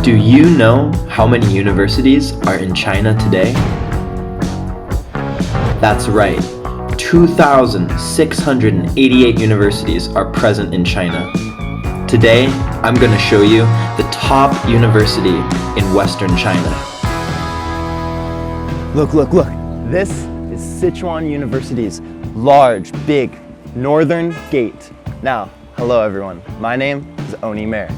Do you know how many universities are in China today? That's right, 2,688 universities are present in China. Today, I'm going to show you the top university in Western China. Look. This is Sichuan University's large, big, northern gate. Now, hello everyone. My name is Oni Mer.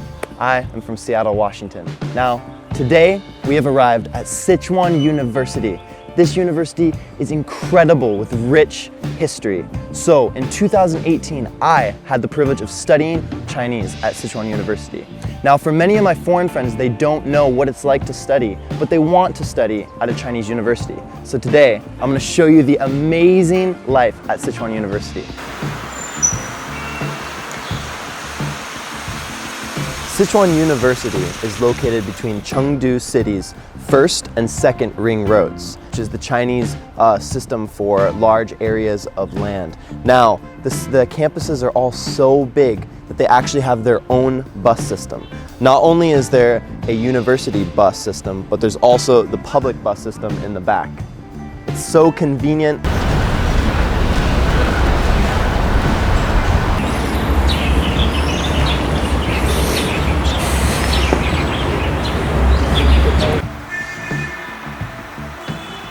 I am from Seattle, Washington. Now, today we have arrived at Sichuan University. This university is incredible with rich history. So in 2018, I had the privilege of studying Chinese at Sichuan University. Now for many of my foreign friends, they don't know what it's like to study, but they want to study at a Chinese university. So today, I'm going to show you the amazing life at Sichuan University. Sichuan University is located between Chengdu City's first and second ring roads, which is the Chinese system for large areas of land. Now, the campuses are all so big that they actually have their own bus system. Not only is there a university bus system, but there's also the public bus system in the back. It's so convenient.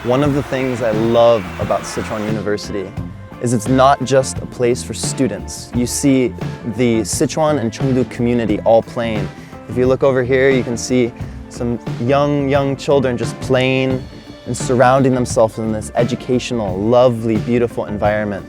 One of the things I love about Sichuan University is it's not just a place for students. You see the Sichuan and Chengdu community all playing. If you look over here, you can see some young children just playing and surrounding themselves in this educational, lovely, beautiful environment.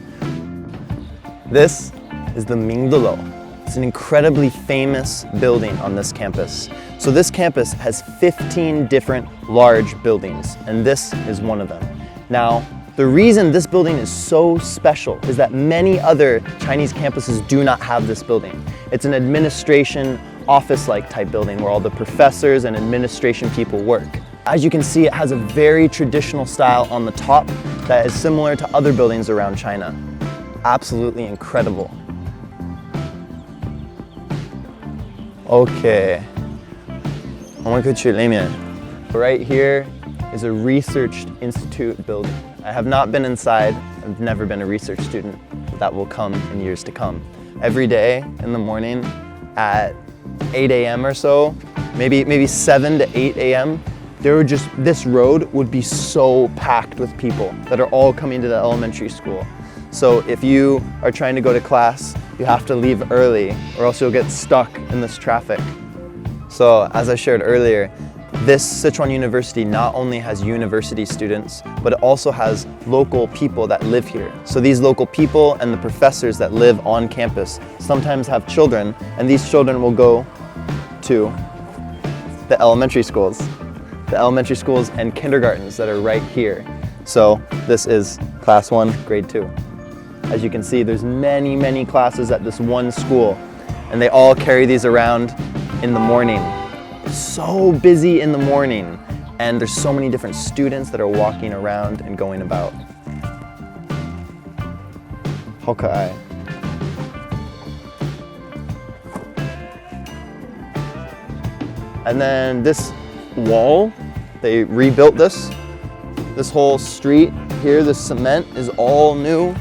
This is the Mingdelo. It's an incredibly famous building on this campus. So this campus has 15 different large buildings, and this is one of them. Now, the reason this building is so special is that many other Chinese campuses do not have this building. It's an administration, office-like type building where all the professors and administration people work. As you can see, it has a very traditional style on the top that is similar to other buildings around China. Absolutely incredible. Okay. Right here is a research institute building. I have not been inside. I've never been a research student. That will come in years to come. Every day in the morning at 8 a.m. or so, maybe 7 to 8 a.m., this road would be so packed with people that are all coming to the elementary school. So if you are trying to go to class, you have to leave early or else you'll get stuck in this traffic. So as I shared earlier, this Sichuan University not only has university students, but it also has local people that live here. So these local people and the professors that live on campus sometimes have children, and these children will go to the elementary schools and kindergartens that are right here. So this is class 1, grade 2. As you can see, there's many classes at this one school, and they all carry these around in the morning. It's so busy in the morning, and there's so many different students that are walking around and going about. 好可爱. And then this wall, they rebuilt this whole street here, this cement is all new.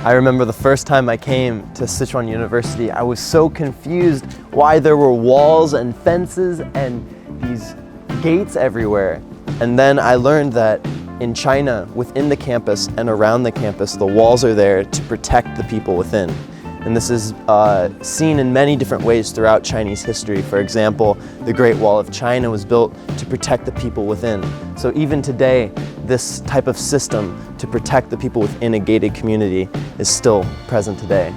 I remember the first time I came to Sichuan University, I was so confused why there were walls and fences and these gates everywhere. And then I learned that in China, within the campus and around the campus, the walls are there to protect the people within. And this is seen in many different ways throughout Chinese history. For example, the Great Wall of China was built to protect the people within. So even today, this type of system to protect the people within a gated community is still present today.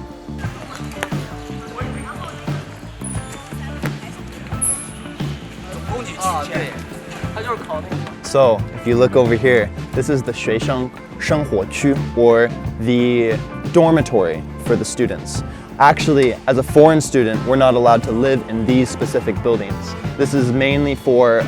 So if you look over here, this is the 学生生活区, or the dormitory for the students. Actually, as a foreign student, we're not allowed to live in these specific buildings. This is mainly for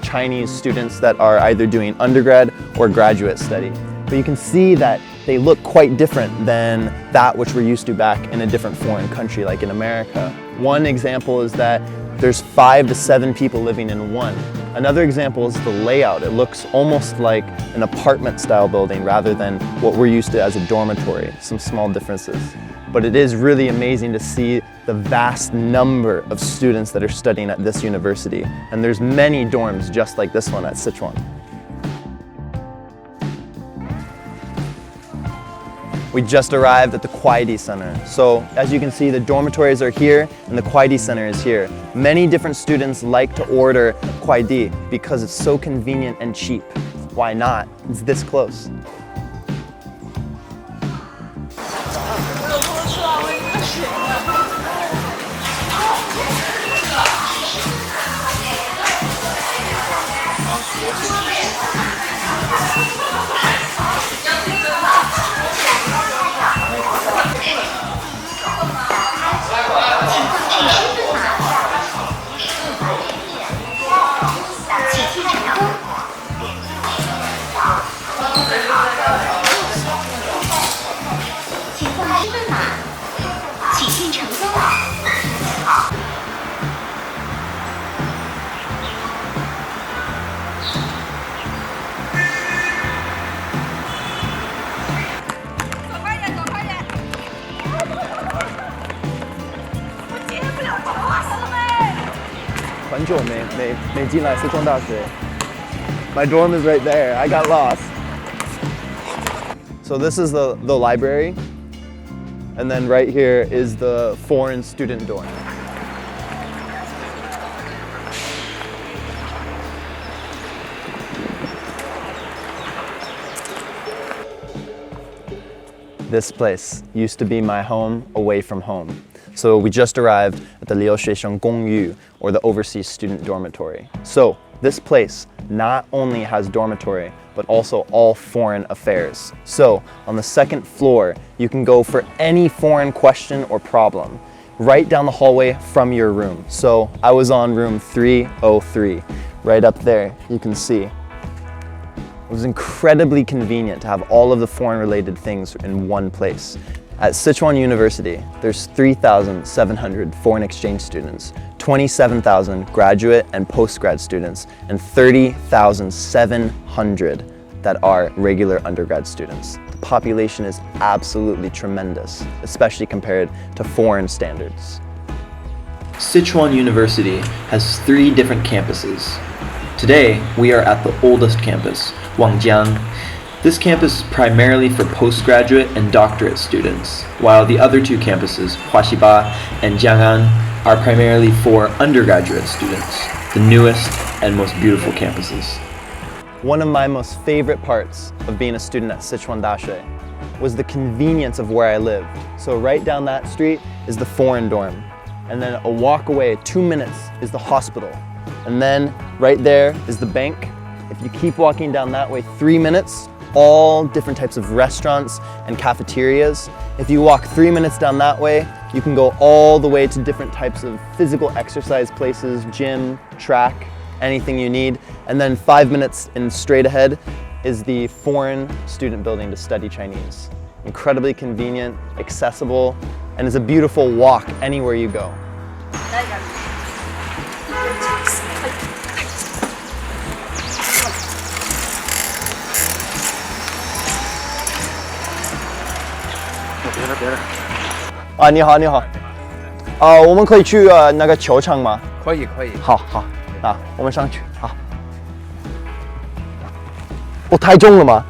Chinese students that are either doing undergrad or graduate study. But you can see that they look quite different than that which we're used to back in a different foreign country, like in America. One example is that there's 5 to 7 people living in one. Another example is the layout. It looks almost like an apartment style building rather than what we're used to as a dormitory, some small differences. But it is really amazing to see the vast number of students that are studying at this university. And there's many dorms just like this one at Sichuan. We just arrived at the Kuaidi Center. So as you can see, the dormitories are here and the Kuaidi Center is here. Many different students like to order Kuaidi because it's so convenient and cheap. Why not? It's this close. My dorm is right there. I got lost. So this is the library, and then right here is the foreign student dorm. This place used to be my home away from home. So we just arrived at the 留学生公寓, or the overseas student dormitory. So this place not only has dormitory, but also all foreign affairs. So on the second floor, you can go for any foreign question or problem right down the hallway from your room. So I was on room 303, right up there, you can see. It was incredibly convenient to have all of the foreign related things in one place. At Sichuan University, there's 3,700 foreign exchange students, 27,000 graduate and postgrad students, and 30,700 that are regular undergrad students. The population is absolutely tremendous, especially compared to foreign standards. Sichuan University has 3 different campuses. Today, we are at the oldest campus, Wangjiang. This campus is primarily for postgraduate and doctorate students, while the other 2 campuses, Huaxiba and Jiang'an, are primarily for undergraduate students, the newest and most beautiful campuses. One of my most favorite parts of being a student at Sichuan Dashi was the convenience of where I lived. So right down that street is the foreign dorm, and then a walk away, 2 minutes, is the hospital. And then right there is the bank. If you keep walking down that way 3 minutes, all different types of restaurants and cafeterias. If you walk 3 minutes down that way, you can go all the way to different types of physical exercise places, gym, track, anything you need. And then 5 minutes in straight ahead is the foreign student building to study Chinese. Incredibly convenient, accessible, and is a beautiful walk anywhere you go. Ah, 你好，你好。我们可以去那个球场吗？可以。好，我们上去。好。我太重了吗？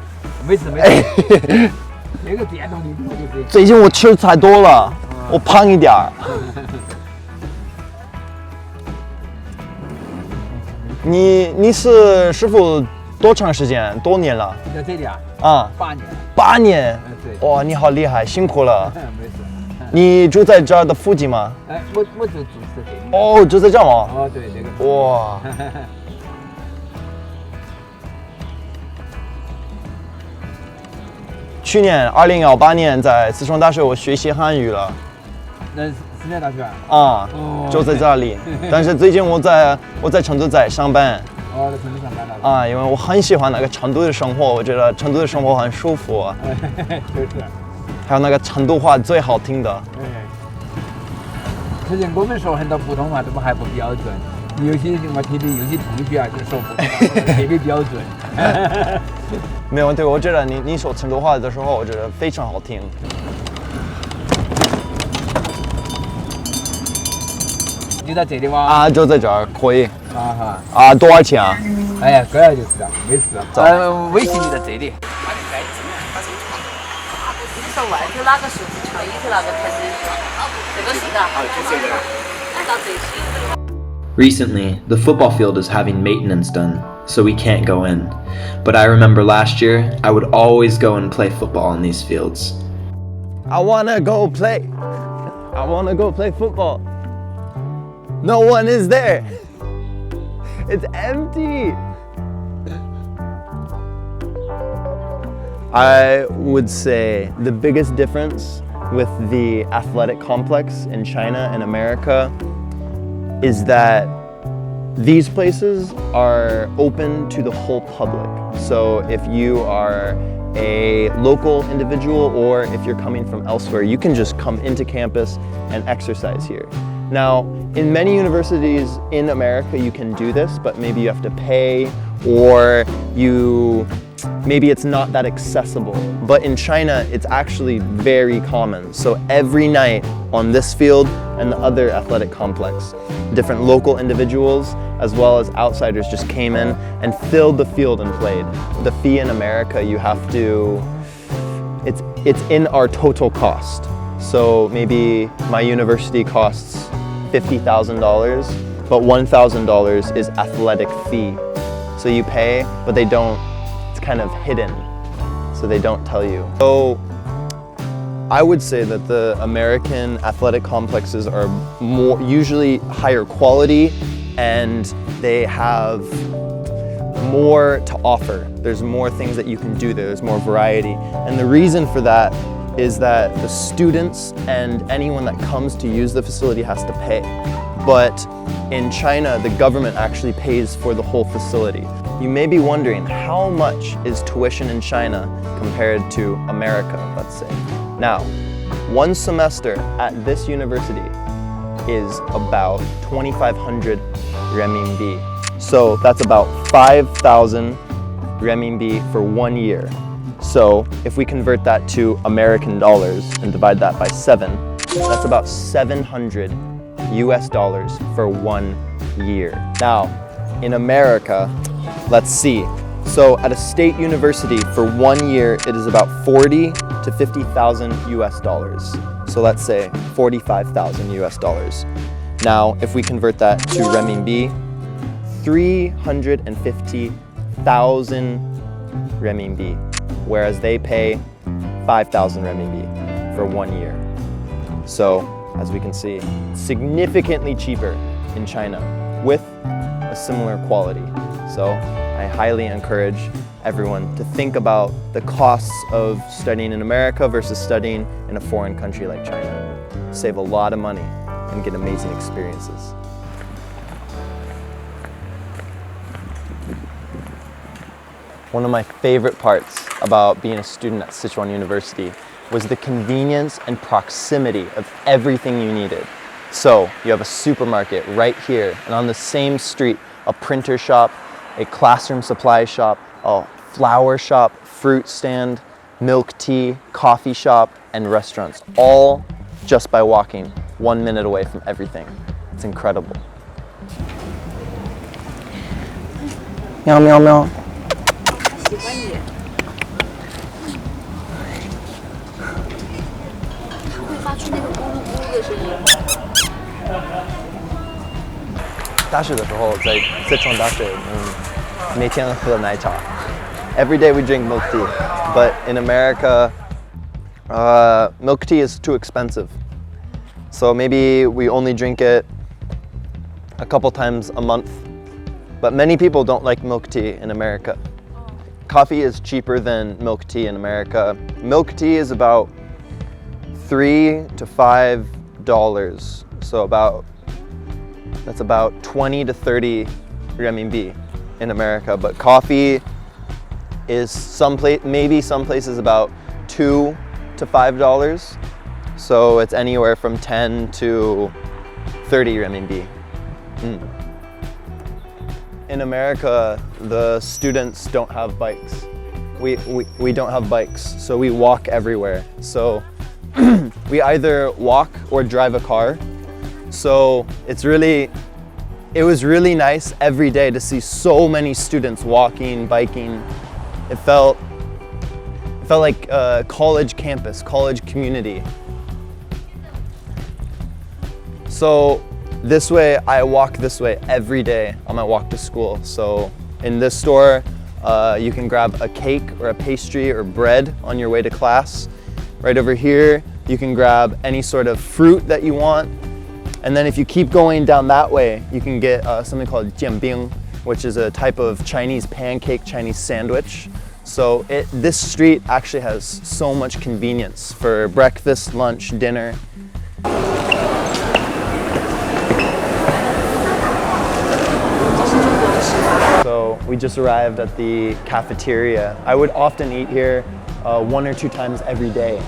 没事。那个电动的就是。最近我吃的太多了，我胖一点儿。你是师傅多长时间？多年了？在这里啊？啊，8年。8年？对。哇，你好厉害，辛苦了。没事。你住在这儿的附近吗？哎，我就住在这里。哦，住在这儿吗？哦，对，这个。哇。去年2018年在四川大学我学习汉语了。那四川大学啊？啊，就在这里。但是最近我在成都在上班。哦，在成都上班了。啊，因为我很喜欢那个成都的生活，我觉得成都的生活很舒服。就是。还有那个成都话最好听的。可是我们说很多普通话都还不标准，有些我听的有些同学啊就说普通话特别标准。没有问题，我觉得你说成都话的时候，我觉得非常好听。就在这里吗？啊，就在这儿可以。啊哈。啊，多少钱啊？哎呀，这样就知道，没事。微信就在这里。你说外头哪个数字强，里头那个才是这个是的。就这个。按照这些。Recently, the football field is having maintenance done, so we can't go in. But I remember last year, I would always go and play football in these fields. I wanna go play. I wanna go play football. No one is there. It's empty. I would say the biggest difference with the athletic complex in China and America is that these places are open to the whole public. So if you are a local individual or if you're coming from elsewhere, you can just come into campus and exercise here. Now, in many universities in America, you can do this, but maybe you have to pay or maybe it's not that accessible. But in China, it's actually very common. So every night on this field and the other athletic complex, different local individuals as well as outsiders just came in and filled the field and played. The fee in America, you have to, it's in our total cost. So maybe my university costs $50,000, but $1,000 is athletic fee. So you pay, but they don't, it's kind of hidden. So they don't tell you. So I would say that the American athletic complexes are usually higher quality and they have more to offer. There's more things that you can do there, there's more variety. And the reason for that is that the students and anyone that comes to use the facility has to pay. But in China, the government actually pays for the whole facility. You may be wondering, how much is tuition in China compared to America, let's say? Now, one semester at this university is about 2,500 renminbi. So that's about 5,000 renminbi for 1 year. So if we convert that to American dollars and divide that by 7, that's about 700 US dollars for 1 year. Now, in America, let's see. So at a state university for 1 year, it is about 40 to 50,000 US dollars. So let's say 45,000 US dollars. Now, if we convert that to renminbi, 350,000 renminbi, whereas they pay 5,000 renminbi for 1 year. So, as we can see, significantly cheaper in China with a similar quality. So, I highly encourage everyone to think about the costs of studying in America versus studying in a foreign country like China. Save a lot of money and get amazing experiences. One of my favorite parts about being a student at Sichuan University was the convenience and proximity of everything you needed. So you have a supermarket right here, and on the same street, a printer shop, a classroom supply shop, a flower shop, fruit stand, milk tea, coffee shop, and restaurants, all just by walking 1 minute away from everything. It's incredible. Meow, meow, meow. 喜欢你，它会发出那个咕噜咕噜的声音。大学的时候在Sichuan大学，每天喝奶茶。Every day we drink milk tea, but in America, milk tea is too expensive. So maybe we only drink it a couple times a month. But many people don't like milk tea in America. Coffee is cheaper than milk tea in America. Milk tea is about $3 to $5. So that's about 20 to 30 renminbi in America. But coffee is maybe some places about $2 to $5. So it's anywhere from 10 to 30 renminbi. In America, the students don't have bikes. We don't have bikes, so we walk everywhere. So we either walk or drive a car. So it was really nice every day to see so many students walking, biking. It felt like a college campus, college community. So this way, I walk this way every day on my walk to school. So in this store, you can grab a cake or a pastry or bread on your way to class. Right over here, you can grab any sort of fruit that you want. And then if you keep going down that way, you can get something called jianbing, which is a type of Chinese pancake, Chinese sandwich. So this street actually has so much convenience for breakfast, lunch, dinner. So we just arrived at the cafeteria. I would often eat here 1 or 2 times every day.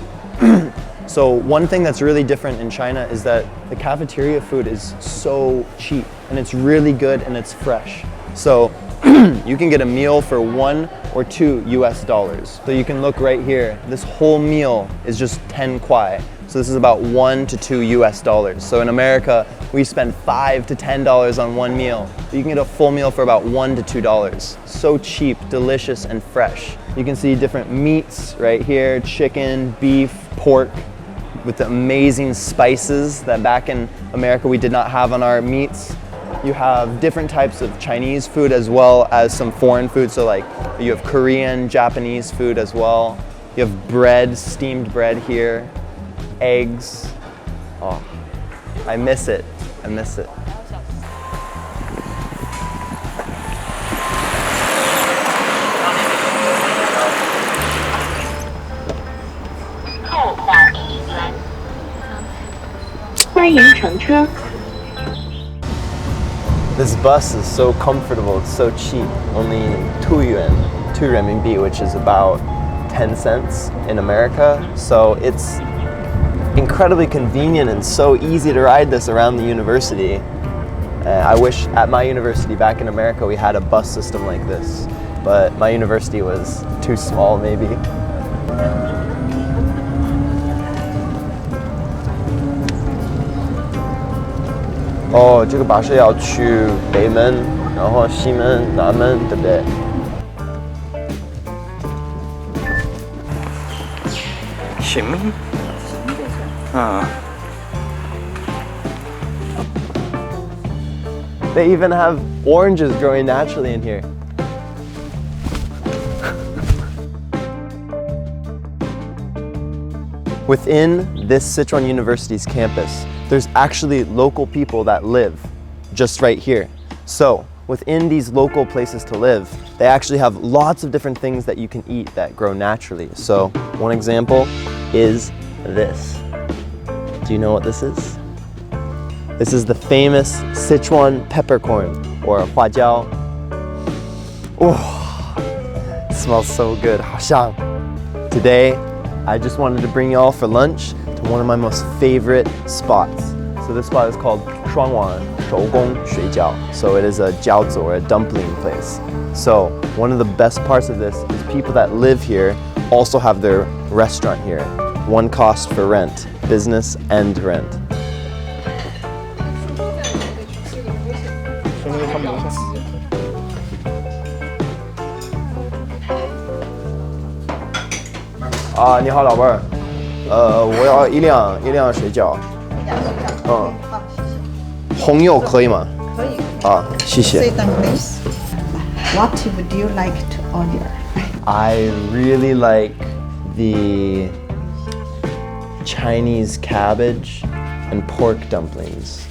So one thing that's really different in China is that the cafeteria food is so cheap and it's really good and it's fresh. So you can get a meal for $1 or $2 US. So you can look right here. This whole meal is just 10 kwai. So this is about $1 to $2 US. So in America, we spend $5 to $10 on one meal. But you can get a full meal for about $1 to $2. So cheap, delicious, and fresh. You can see different meats right here: chicken, beef, pork, with the amazing spices that back in America we did not have on our meats. You have different types of Chinese food as well as some foreign food. So like you have Korean, Japanese food as well. You have bread, steamed bread here, eggs. Oh, I miss it. I miss it. This bus is so comfortable, it's so cheap, only 2 yuan, 2 renminbi, which is about 10 cents in America. So it's incredibly convenient and so easy to ride this around the university. I wish at my university back in America we had a bus system like this, but my university was too small maybe. Oh, 这个巴士要去北门，然后西门、南门，对不对？行。They even have oranges growing naturally in here. Within this Sichuan University's campus, there's actually local people that live just right here. So within these local places to live, they actually have lots of different things that you can eat that grow naturally. So one example is this. Do you know what this is? This is the famous Sichuan peppercorn, or huajiao. Oh, it smells so good. 好香. Today, I just wanted to bring y'all for lunch to one of my most favorite spots. So this spot is called 双碗手工水饺. So it is a jiaozi, or a dumpling place. So one of the best parts of this is people that live here also have their restaurant here. One cost for rent, business and rent. Ah, 你好，老妹儿。我要一辆水饺。红柚可以吗？可以。啊，谢谢。 Sit down, please. What would you like to order? I really like the Chinese cabbage and pork dumplings.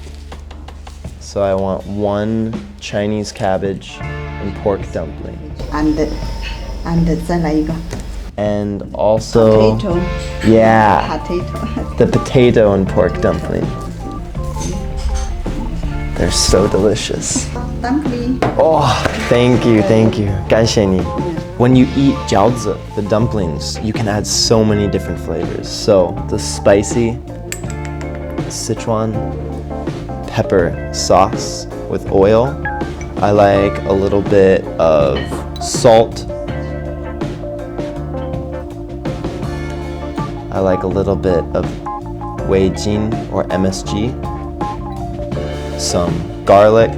So I want 1 Chinese cabbage and pork dumpling. And 再来一个 And also, potato. yeah, Potato. the potato and pork dumpling. They're so delicious. Dumpling. Oh, thank you. 感谢你. When you eat jiaozi, the dumplings, you can add so many different flavors. So the spicy, the Sichuan, pepper sauce with oil. I like a little bit of salt. I like a little bit of Weijin or MSG. Some garlic.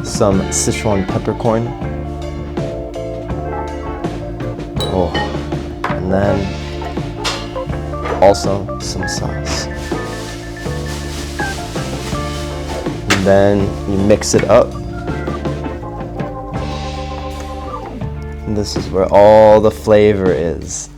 Some Sichuan peppercorn. Oh, and then also some sauce. And then you mix it up. And this is where all the flavor is.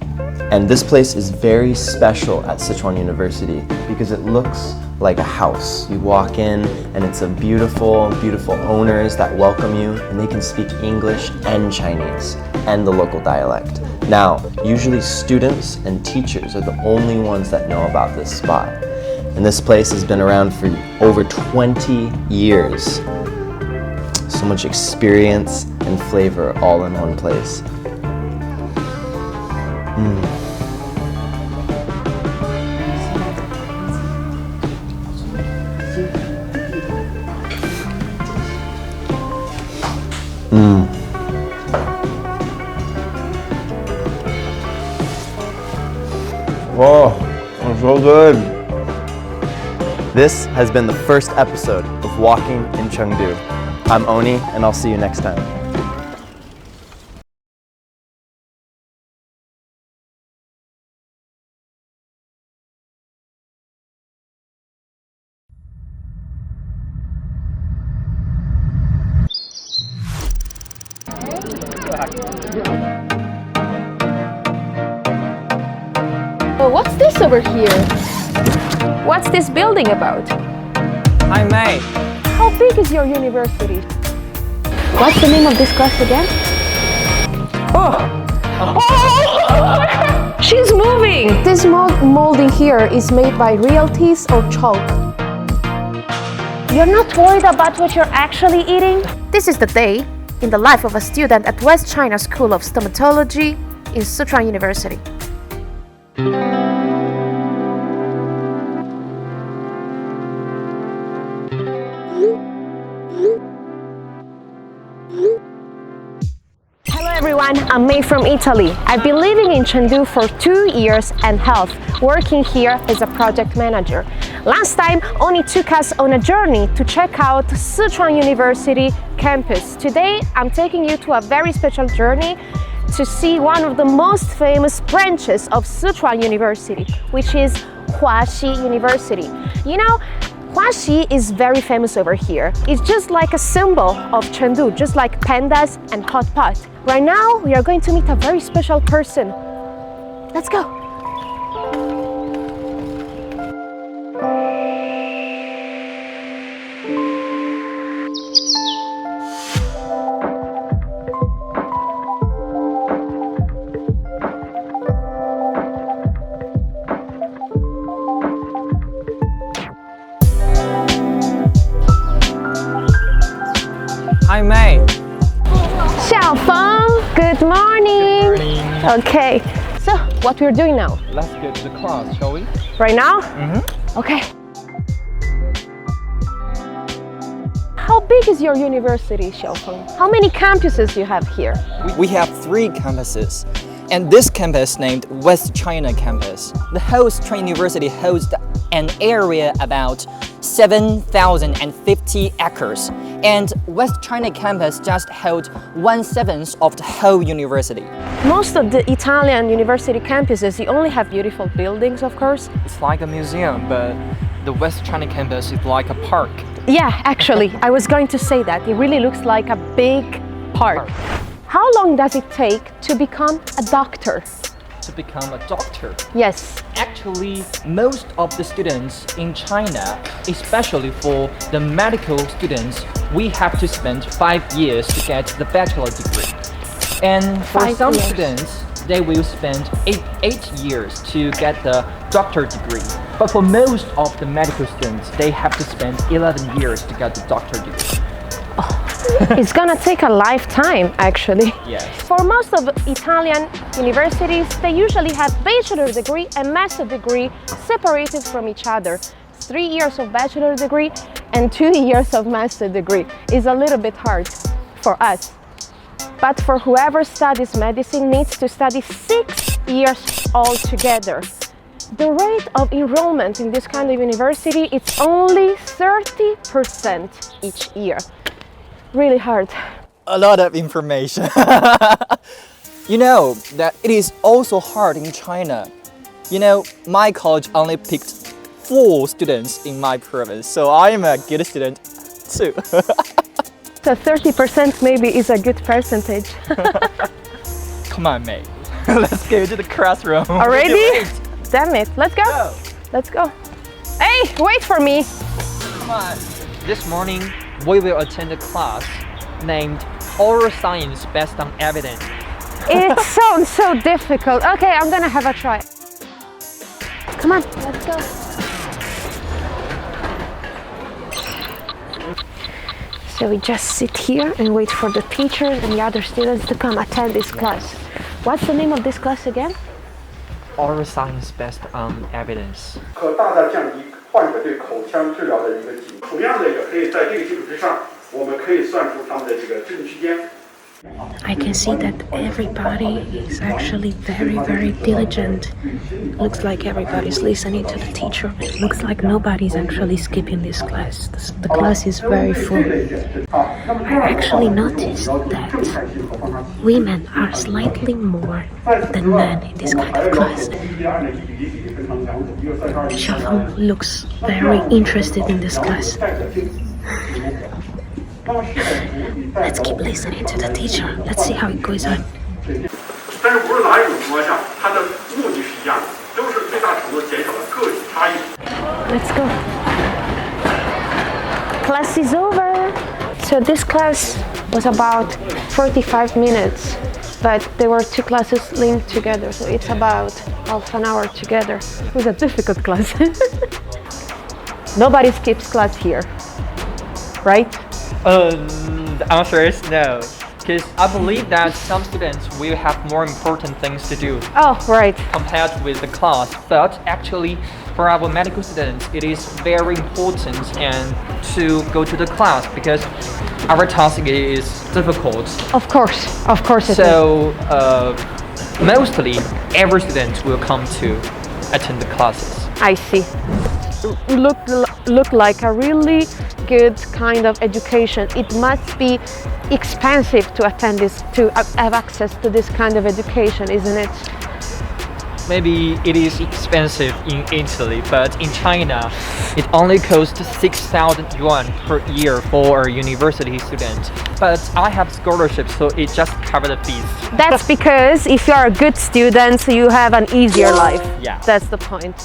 And this place is very special at Sichuan University because it looks like a house. You walk in and it's a beautiful, beautiful owners that welcome you, and they can speak English and Chinese and the local dialect. Now, usually students and teachers are the only ones that know about this spot. And this place has been around for over 20 years. So much experience and flavor all in one place. Oh, it's so good. This has been the first episode of Walking in Chengdu. I'm Oni, and I'll see you next time. What's this over here? What's this building about? Hi, May. How big is your university? What's the name of this class again? Oh! She's moving! This molding here is made by real teeth or chalk. You're not worried about what you're actually eating? This is the day in the life of a student at West China School of Stomatology in Sichuan University. Hello everyone, I'm May from Italy. I've been living in Chengdu for 2 years and half, working here as a project manager. Last time, Oni took us on a journey to check out Sichuan University campus. Today, I'm taking you to a very special journey to see one of the most famous branches of Sichuan University, which is Huaxi University. You know, Huaxi is very famous over here. It's just like a symbol of Chengdu, just like pandas and hot pot. Right now, we are going to meet a very special person. Let's go. Hi, May. Xiaofeng, good morning. Okay, so what we're doing now? Let's get to the class, shall we? Right now? Okay. How big is your university, Xiaofeng? How many campuses do you have here? We have 3 campuses, and this campus named West China Campus. The whole Sichuan University hosts an area about 7,050 acres, and West China Campus just holds 1/7 of the whole university. Most of the Italian university campuses, you only have beautiful buildings, of course. It's like a museum, but the West China Campus is like a park. Yeah, actually, I was going to say that. It really looks like a big park. How long does it take to become a doctor? To become a doctor. Yes. Actually, most of the students in China, especially for the medical students, we have to spend 5 years to get the bachelor degree. And for 5 some years. students, they will spend 8 years to get the doctor degree. But for most of the medical students, they have to spend 11 years to get the doctor degree. It's gonna take a lifetime, actually. Yes. For most of Italian universities, they usually have bachelor degree and master degree separated from each other. 3 years of bachelor degree and 2 years of master degree is a little bit hard for us. But for whoever studies medicine needs to study 6 years altogether. The rate of enrollment in this kind of university is only 30% each year. Really hard. A lot of information. You know that it is also hard in China. You know, my college only picked 4 students in my province, so I am a good student too. So 30% maybe is a good percentage. Come on, mate. Let's go to the classroom. Already? Damn it, let's go. Go. Let's go. Hey, wait for me. Come on. This morning, we will attend a class named Oral Science Based on Evidence. It sounds so difficult. Okay, I'm gonna have a try. Come on, let's go. So we just sit here and wait for the teachers and the other students to come attend this class. What's the name of this class again? Oral Science Based on Evidence. 可大大降低患者对口腔治疗的一个疾病。同样的，也可以在这个基础之上，我们可以算出他们的这个治愈区间。 I can see that everybody is actually very diligent. Looks like everybody's listening to the teacher. Looks like nobody's actually skipping this class. The class is very full. I actually noticed that women are slightly more than men in this kind of class. Xiaofeng looks very interested in this class. Let's keep listening to the teacher. Let's see how it goes on. 但是无论哪一种情况下，它的目的是一样的，都是最大程度减少了个体差异。 Let's go. Class is over. So this class was about 45 minutes, but there were 2 classes linked together, so it's about half an hour together. It was a difficult class. Nobody skips class here, right? The answer is no. Because I believe that some students will have more important things to do Oh, right. compared with the class. But actually, for our medical students, it is very important and to go to the class because our task is difficult. Of course it is. So mostly every student will come to attend the classes. I see. Look like a really good kind of education. It must be expensive to attend this, to have access to this kind of education, isn't it? Maybe it is expensive in Italy, but in China, it only costs 6,000 yuan per year for a university student. But I have scholarship, so it just covers the fees. That's because if you're a good student, you have an easier life. Yeah. That's the point.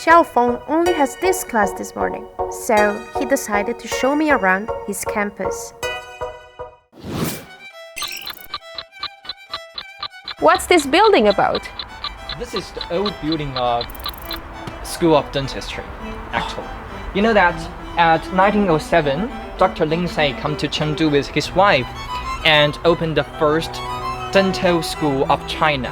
Xiaofeng only has this class this morning, so he decided to show me around his campus. What's this building about? This is the old building of School of Dentistry, actually. You know that at 1907, Dr. Lindsay came to Chengdu with his wife and opened the first dental school of China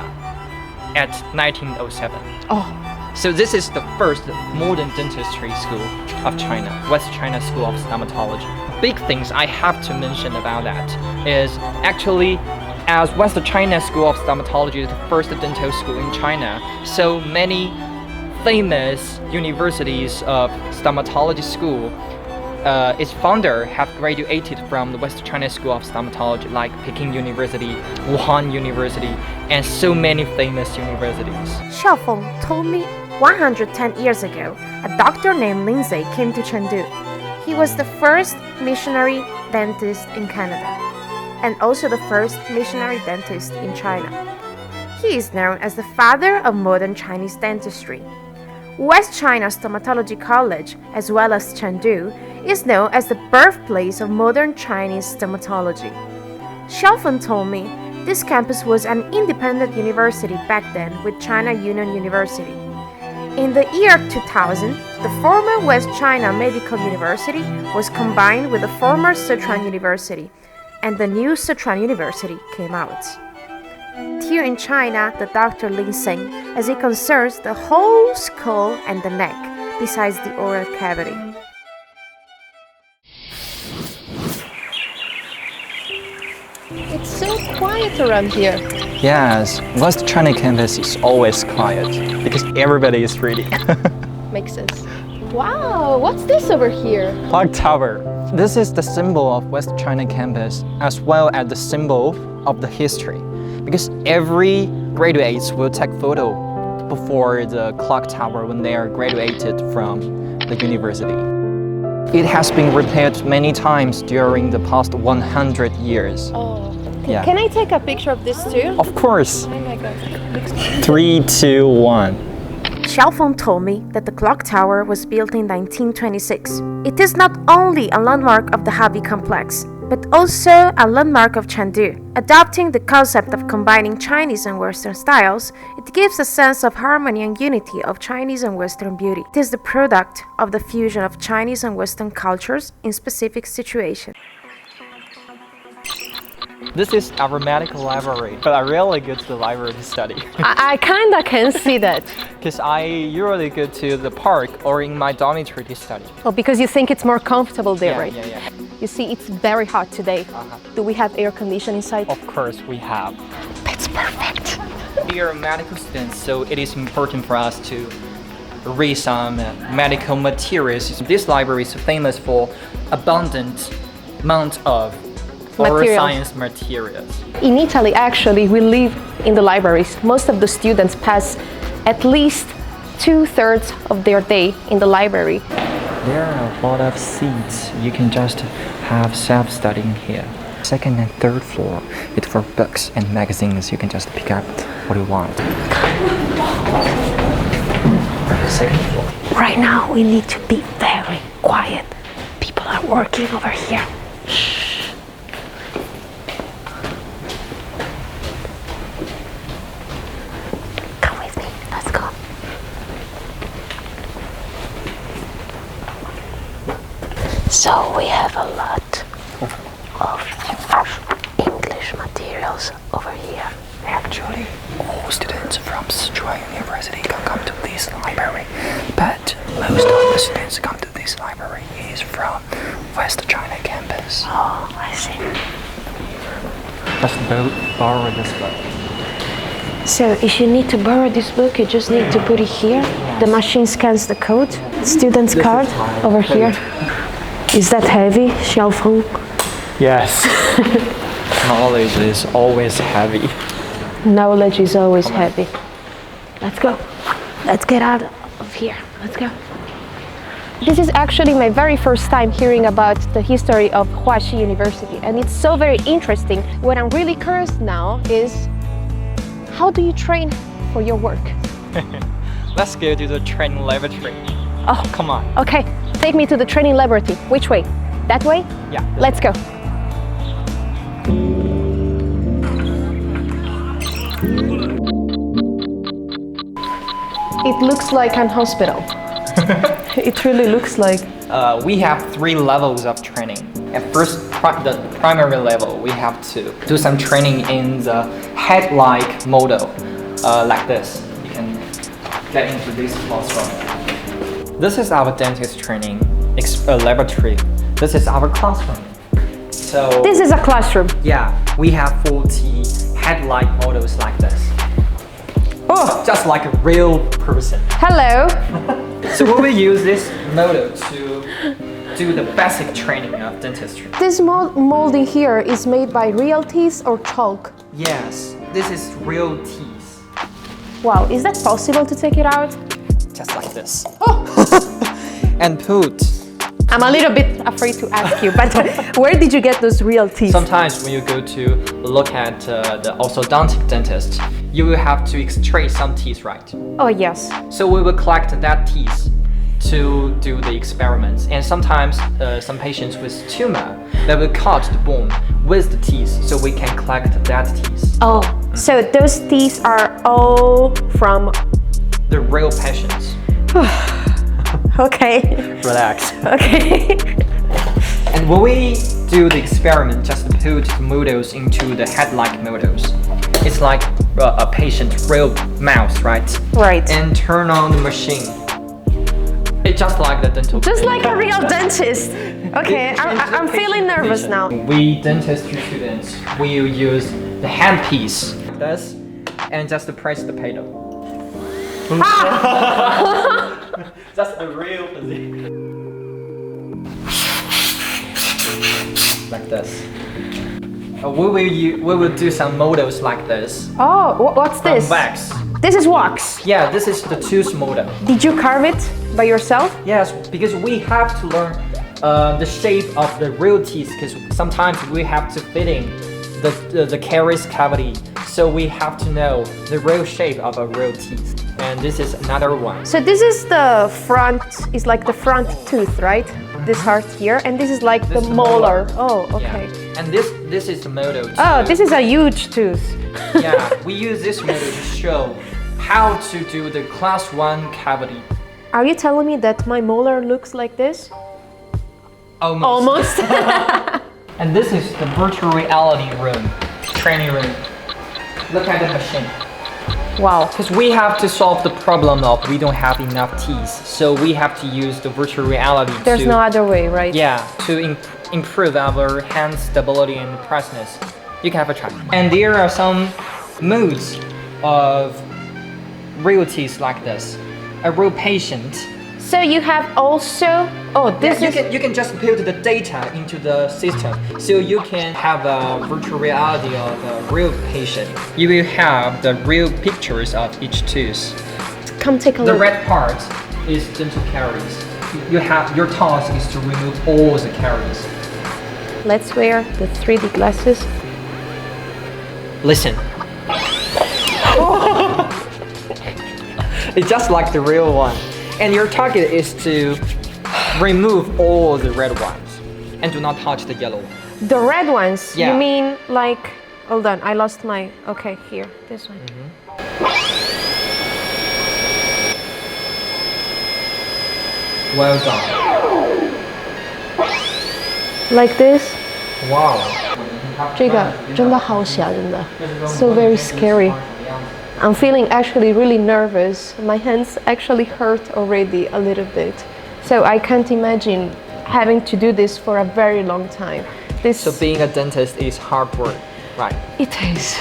at 1907. Oh. So this is the first modern dentistry school of China, West China School of Stomatology. Big things I have to mention about that is actually as West China School of Stomatology is the first dental school in China, so many famous universities of stomatology school, its founder have graduated from the West China School of Stomatology like Peking University, Wuhan University, and so many famous universities. Xiaofeng told me 110 years ago, a doctor named Lindsay came to Chengdu. He was the first missionary dentist in Canada, and also the first missionary dentist in China. He is known as the father of modern Chinese dentistry. West China Stomatology College, as well as Chengdu, is known as the birthplace of modern Chinese stomatology. Xiaofeng told me this campus was an independent university back then with China Union University. In the year 2000, the former West China Medical University was combined with the former Sichuan University, and the new Sichuan University came out. Here in China, the doctor Lin Seng, as it concerns the whole skull and the neck, besides the oral cavity. It's so quiet around here. Yes, West China campus is always quiet because everybody is reading. Makes sense. Wow, what's this over here? Clock Tower. This is the symbol of West China campus as well as the symbol of the history because every graduates will take photo before the clock tower when they are graduated from the university. It has been repaired many times during the past 100 years. Oh. Yeah. Can I take a picture of this too? Of course. Oh my god. 3, 2, 1. Xiaofeng told me that the clock tower was built in 1926. It is not only a landmark of the Habi complex, but also a landmark of Chengdu. Adopting the concept of combining Chinese and Western styles, it gives a sense of harmony and unity of Chinese and Western beauty. It is the product of the fusion of Chinese and Western cultures in specific situations. This is our medical library, but I rarely go to the library to study. I kinda can see that. Because I usually go to the park or in my dormitory to study. Oh, because you think it's more comfortable there, right? Yeah. You see, it's very hot today. Do we have air conditioning inside? Of course we have. That's perfect. We are medical students, so it is important for us to read some medical materials. This library is famous for abundant amount of oral science materials. In Italy, actually, we live in the libraries. Most of the students pass at least 2/3 of their day in the library. There are a lot of seats. You can just have self-studying here. Second and third floor, it's for books and magazines. You can just pick up what you want. Second floor. Right now, we need to be very quiet. People are working over here. Shh. Come with me. Let's go. So we have a lot of English materials over here. Actually, all students from Sichuan University can come to this library, but most of the students come to this library is from West China campus. Oh, I see. Let's borrow this book. So if you need to borrow this book, you just need to put it here. The machine scans the code. Student's card over here. Is that heavy, Xiaofeng? Yes. Knowledge is always heavy. Knowledge is always heavy. Let's go. Let's get out of here. Let's go. This is actually my very first time hearing about the history of Huaxi University, and it's so very interesting. What I'm really curious now is, how do you train for your work? Let's go to the training laboratory. Oh, come on. Okay, take me to the training laboratory. Which way? That way? Yeah. Let's go. It looks like an hospital. It really looks like. We have 3 levels of training. At first, the primary level, we have to do some training in the head-like model, like this. You can get into this classroom. This is our dentist training laboratory. This is our classroom. So this is a classroom. Yeah, we have 40 head-like models like this. Oh, just like a real person. Hello. So we will use this model to do the basic training of dentistry. This molding here is made by real teeth or chalk? Yes, this is real teeth. Wow, is that possible to take it out? Just like this. Oh. And put. I'm a little bit afraid to ask you, but where did you get those real teeth? Sometimes when you go to look at the orthodontic dentist, you will have to extract some teeth, right? Oh, yes. So we will collect that teeth to do the experiments. And sometimes some patients with tumor, they will cut the bone with the teeth so we can collect that teeth. Oh, so those teeth are all from the real patients. Okay. Relax. Okay. And when we do the experiment, just put the models into the head-like models. It's like a patient real mouse, right? Right. And turn on the machine. It's just like the dental. Just like a real dentist. Okay, I'm feeling nervous now. We dentistry students will use the handpiece, this, and just press the pedal. That's the real position. Like this. We will do some models like this. Oh, what's From this? wax. This is wax. Yeah, this is the tooth model. Did you carve it by yourself? Yes, because we have to learn the shape of the real teeth, because sometimes we have to fit in the caries cavity. So we have to know the real shape of a real teeth. And this is another one. So this is the front, is like the front tooth, right? This part here, and this is like This the is the molar. molar. Oh, okay. Yeah. And this is the model. Oh, this is a huge tooth. Yeah, we use this model to show how to do the class 1 cavity. Are you telling me that my molar looks like this? Almost. And this is the virtual reality room, training room. Look at the machine. Wow. Because we have to solve the problem of we don't have enough teeth, so we have to use the virtual reality. There's no other way, right? Yeah, to improve our hand stability and preciousness. You can have a try. And there are some moods of real teeth like this. A real patient. So you have also, You can just put the data into the system, so you can have a virtual reality of a real patient. You will have the real pictures of each tooth. Come take a The look. red part is dental caries. Your task is to remove all the caries. Let's wear the 3D glasses. Listen. It's just like the real one. And your target is to remove all the red ones and do not touch the yellow one. The red ones? Yeah. You mean like, hold on, I lost my, okay, here, this one. Well done. Like this? Wow. 这个真的好吓人的 So very scary. I'm feeling actually really nervous. My hands actually hurt already a little bit. So I can't imagine having to do this for a very long time. So being a dentist is hard work, right? It is.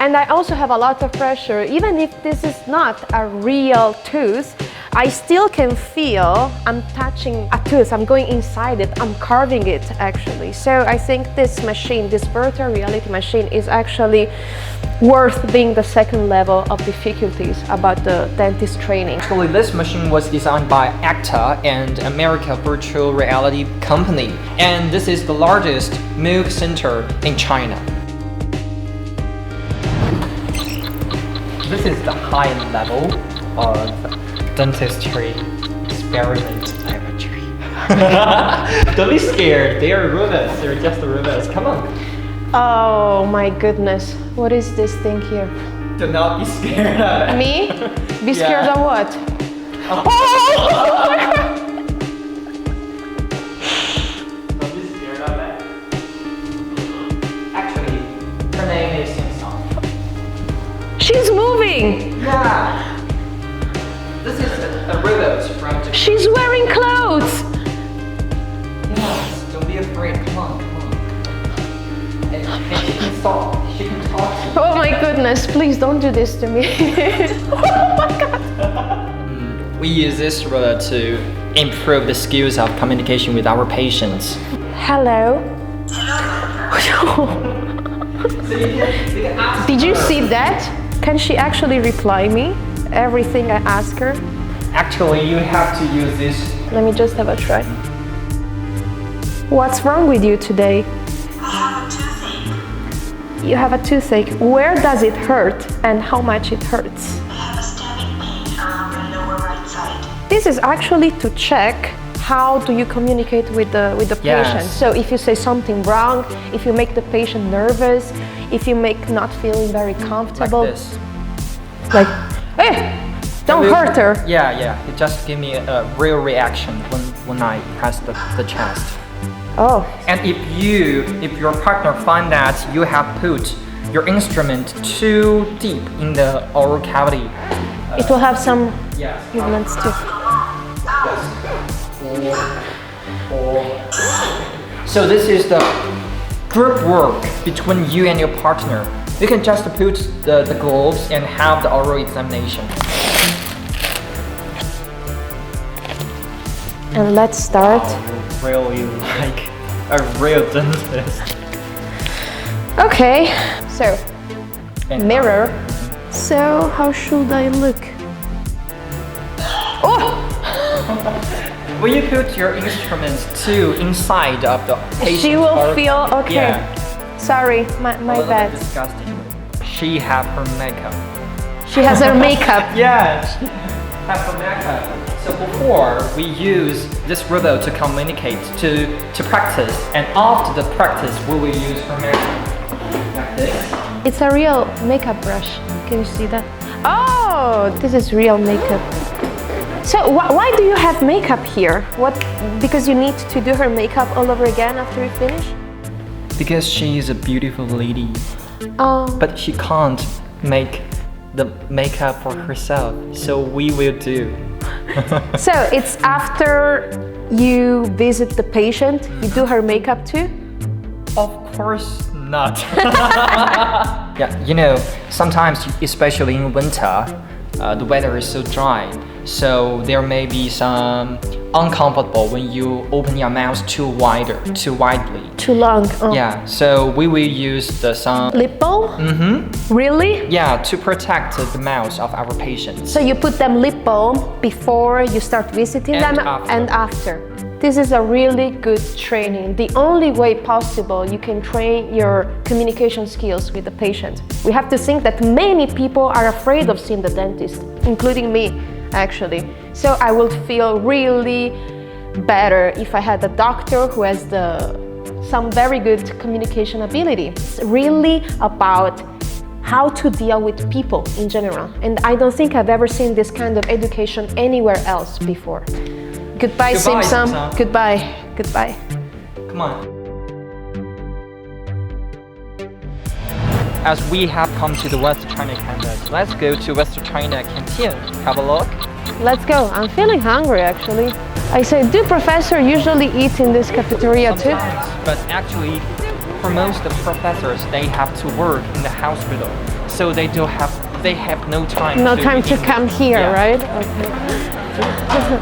And I also have a lot of pressure. Even if this is not a real tooth, I still can feel I'm touching a tooth. I'm going inside it. I'm carving it actually. So I think this machine, this virtual reality machine, is actually worth being the second level of difficulties about the dentist training. Actually, this machine was designed by ACTA and America Virtual Reality Company. And this is the largest milk center in China. This is the high level of dentistry experiment laboratory. Don't be scared. They are robots. They're just robots. Come on. Oh my goodness. What is this thing here? Do not be scared of it. Me? Be scared Yeah. of what? Don't be scared of it. Actually, her name is Sing-Song. She's moving! Yeah. This is a robot from Japan. She's wearing clothes! Yes, don't be afraid. Come on, come on. And she can talk. She can talk to you. Oh my goodness, please don't do this to me. Oh my god! We use this robot to improve the skills of communication with our patients. Hello? So you can ask Did you her. see that? Can she actually reply me? Everything I ask her? Actually, you have to use this. Let me just have a try. What's wrong with you today? I have a toothache. You have a toothache. Where does it hurt and how much it hurts? I have a stabbing pain around the lower right side. This is actually to check how do you communicate with the Yes. patient. So if you say something wrong, if you make the patient nervous, if you make not feeling very comfortable. Like this. Like, hey, Don't hurt her. Yeah. It just give me a real reaction when I press the chest. Oh. And if your partner find that you have put your instrument too deep in the oral cavity, It will have some yeah. movements too. So this is the group work between you and your partner. You can just put the gloves and have the oral examination. And let's start. Oh, really like a real dentist. Okay, so And mirror. So how should I look? Oh! When you put your instruments too inside of the patient, She will feel okay. Yeah. Sorry, my A little bad. bit disgusting. She have her makeup. She has her makeup. Yeah, she have her makeup. So before we use this robot to communicate, to practice, and after the practice we will use her makeup. Like this. It's a real makeup brush. Can you see that? Oh, this is real makeup. So why do you have makeup here? What? Because you need to do her makeup all over again after you finish? Because she is a beautiful lady, Oh. but she can't make the makeup for herself, so we will do. So it's after you visit the patient, you do her makeup too? Of course not. Yeah, you know, sometimes, especially in winter, the weather is so dry, so there may be some uncomfortable when you open your mouth too widely. Too long. Oh. Yeah, so we will use some Lip balm? Mm-hmm. Really? Yeah, to protect the mouth of our patients. So you put them lip balm before you start visiting And them after. and after. This is a really good training. The only way possible you can train your communication skills with the patient. We have to think that many people are afraid of seeing the dentist, including me, actually. So I would feel really better if I had a doctor who has some very good communication ability. It's really about how to deal with people in general. And I don't think I've ever seen this kind of education anywhere else before. Goodbye, Simpson. Simpson. Goodbye. Goodbye. Come on. As we have come to the West China campus, let's go to West China canteen. Have a look. Let's go. I'm feeling hungry actually. I say, do professors usually eat in this cafeteria too? Sometimes, but actually, for most of the professors, they have to work in the hospital, so they have no time. No time to eat. come here, Yeah. right? Okay.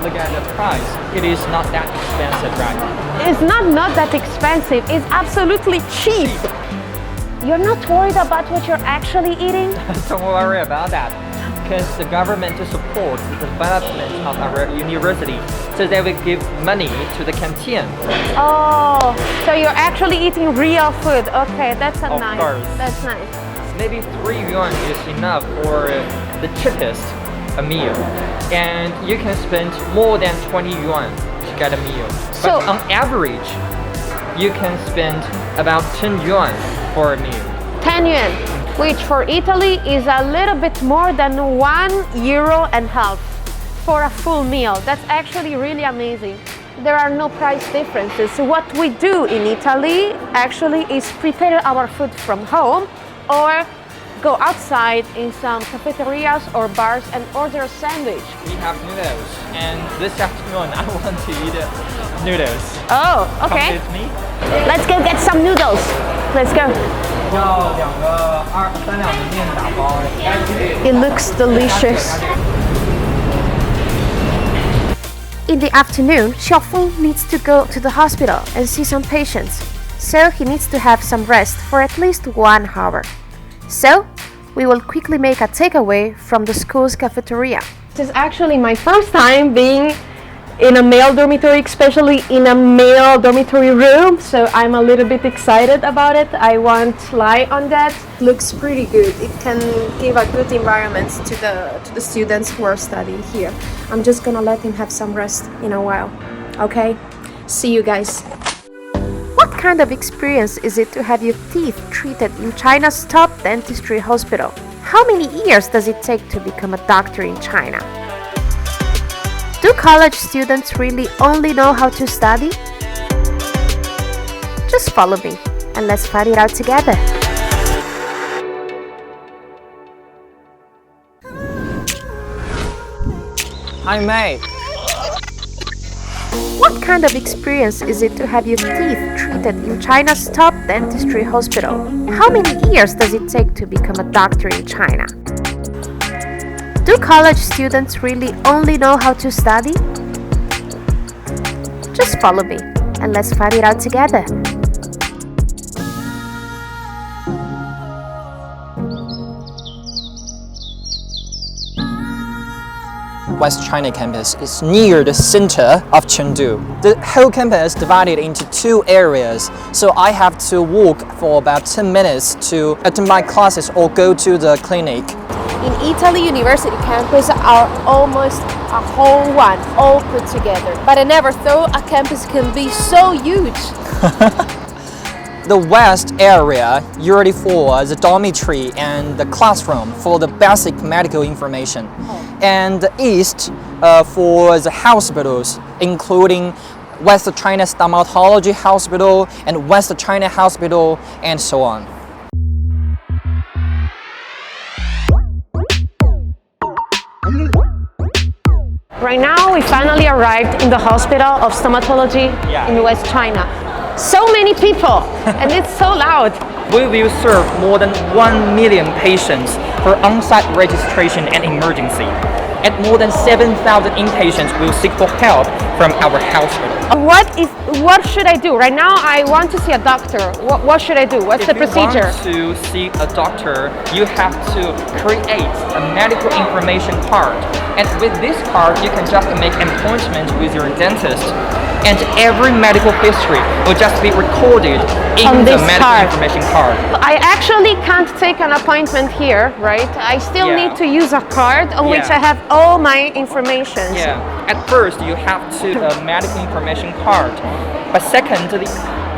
Look at the price. It is not that expensive, right? It's not that expensive. It's absolutely cheap. You're not worried about what you're actually eating? Don't worry about that, because the government supports the development of our university, so they will give money to the canteen. Oh, so you're actually eating real food. Okay, that's Of nice. course. That's nice. Maybe 3 yuan is enough for the cheapest a meal, and you can spend more than 20 yuan to get a meal. So- But on average, you can spend about 10 yuan for a meal. 10 yuan, which for Italy is a little bit more than €1.50 for a full meal. That's actually really amazing. There are no price differences. So what we do in Italy actually is prepare our food from home or go outside in some cafeterias or bars and order a sandwich. We have noodles, and this afternoon I want to eat noodles. Oh, Come okay. with me. Let's go get some noodles. Let's go. 要2个3两的面打包。 It looks delicious. In the afternoon, Xiaofeng needs to go to the hospital and see some patients, so he needs to have some rest for at least 1 hour. So, we will quickly make a takeaway from the school's cafeteria. This is actually my first time being in a male dormitory, especially in a male dormitory room, so I'm a little bit excited about it. I won't lie on that. Looks pretty good. It can give a good environment to the students who are studying here. I'm just gonna let him have some rest in a while. Okay? See you guys. What kind of experience is it to have your teeth treated in China's top dentistry hospital? How many years does it take to become a doctor in China? Do college students really only know how to study? Just follow me and let's find it out together. Hi, May. What kind of experience is it to have your teeth treated in China's top dentistry hospital? How many years does it take to become a doctor in China? Do college students really only know how to study? Just follow me and let's find it out together. West China campus is near the center of Chengdu. The whole campus is divided into two areas, so I have to walk for about 10 minutes to attend my classes or go to the clinic. In Italy, university campus are almost a whole one, all put together. But I never thought a campus can be so huge. The west area usually for the dormitory and the classroom for the basic medical information. And the east for the hospitals, including West China Stomatology Hospital and West China Hospital and so on. Right now, we finally arrived in the Hospital of Stomatology in West China. So many people, and it's so loud. We will serve more than 1 million patients for on-site registration and emergency. And more than 7,000 inpatients will seek for help from our hospital. What should I do? Right now, I want to see a doctor. What should I do? What's the procedure? If you want to see a doctor, you have to create a medical information card. And with this card, you can just make an appointment with your dentist. And every medical history will just be recorded in the medical information card. I actually can't take an appointment here, right? I still need to use a card on which I have all my information. Yeah, at first you have to a medical information card. But secondly,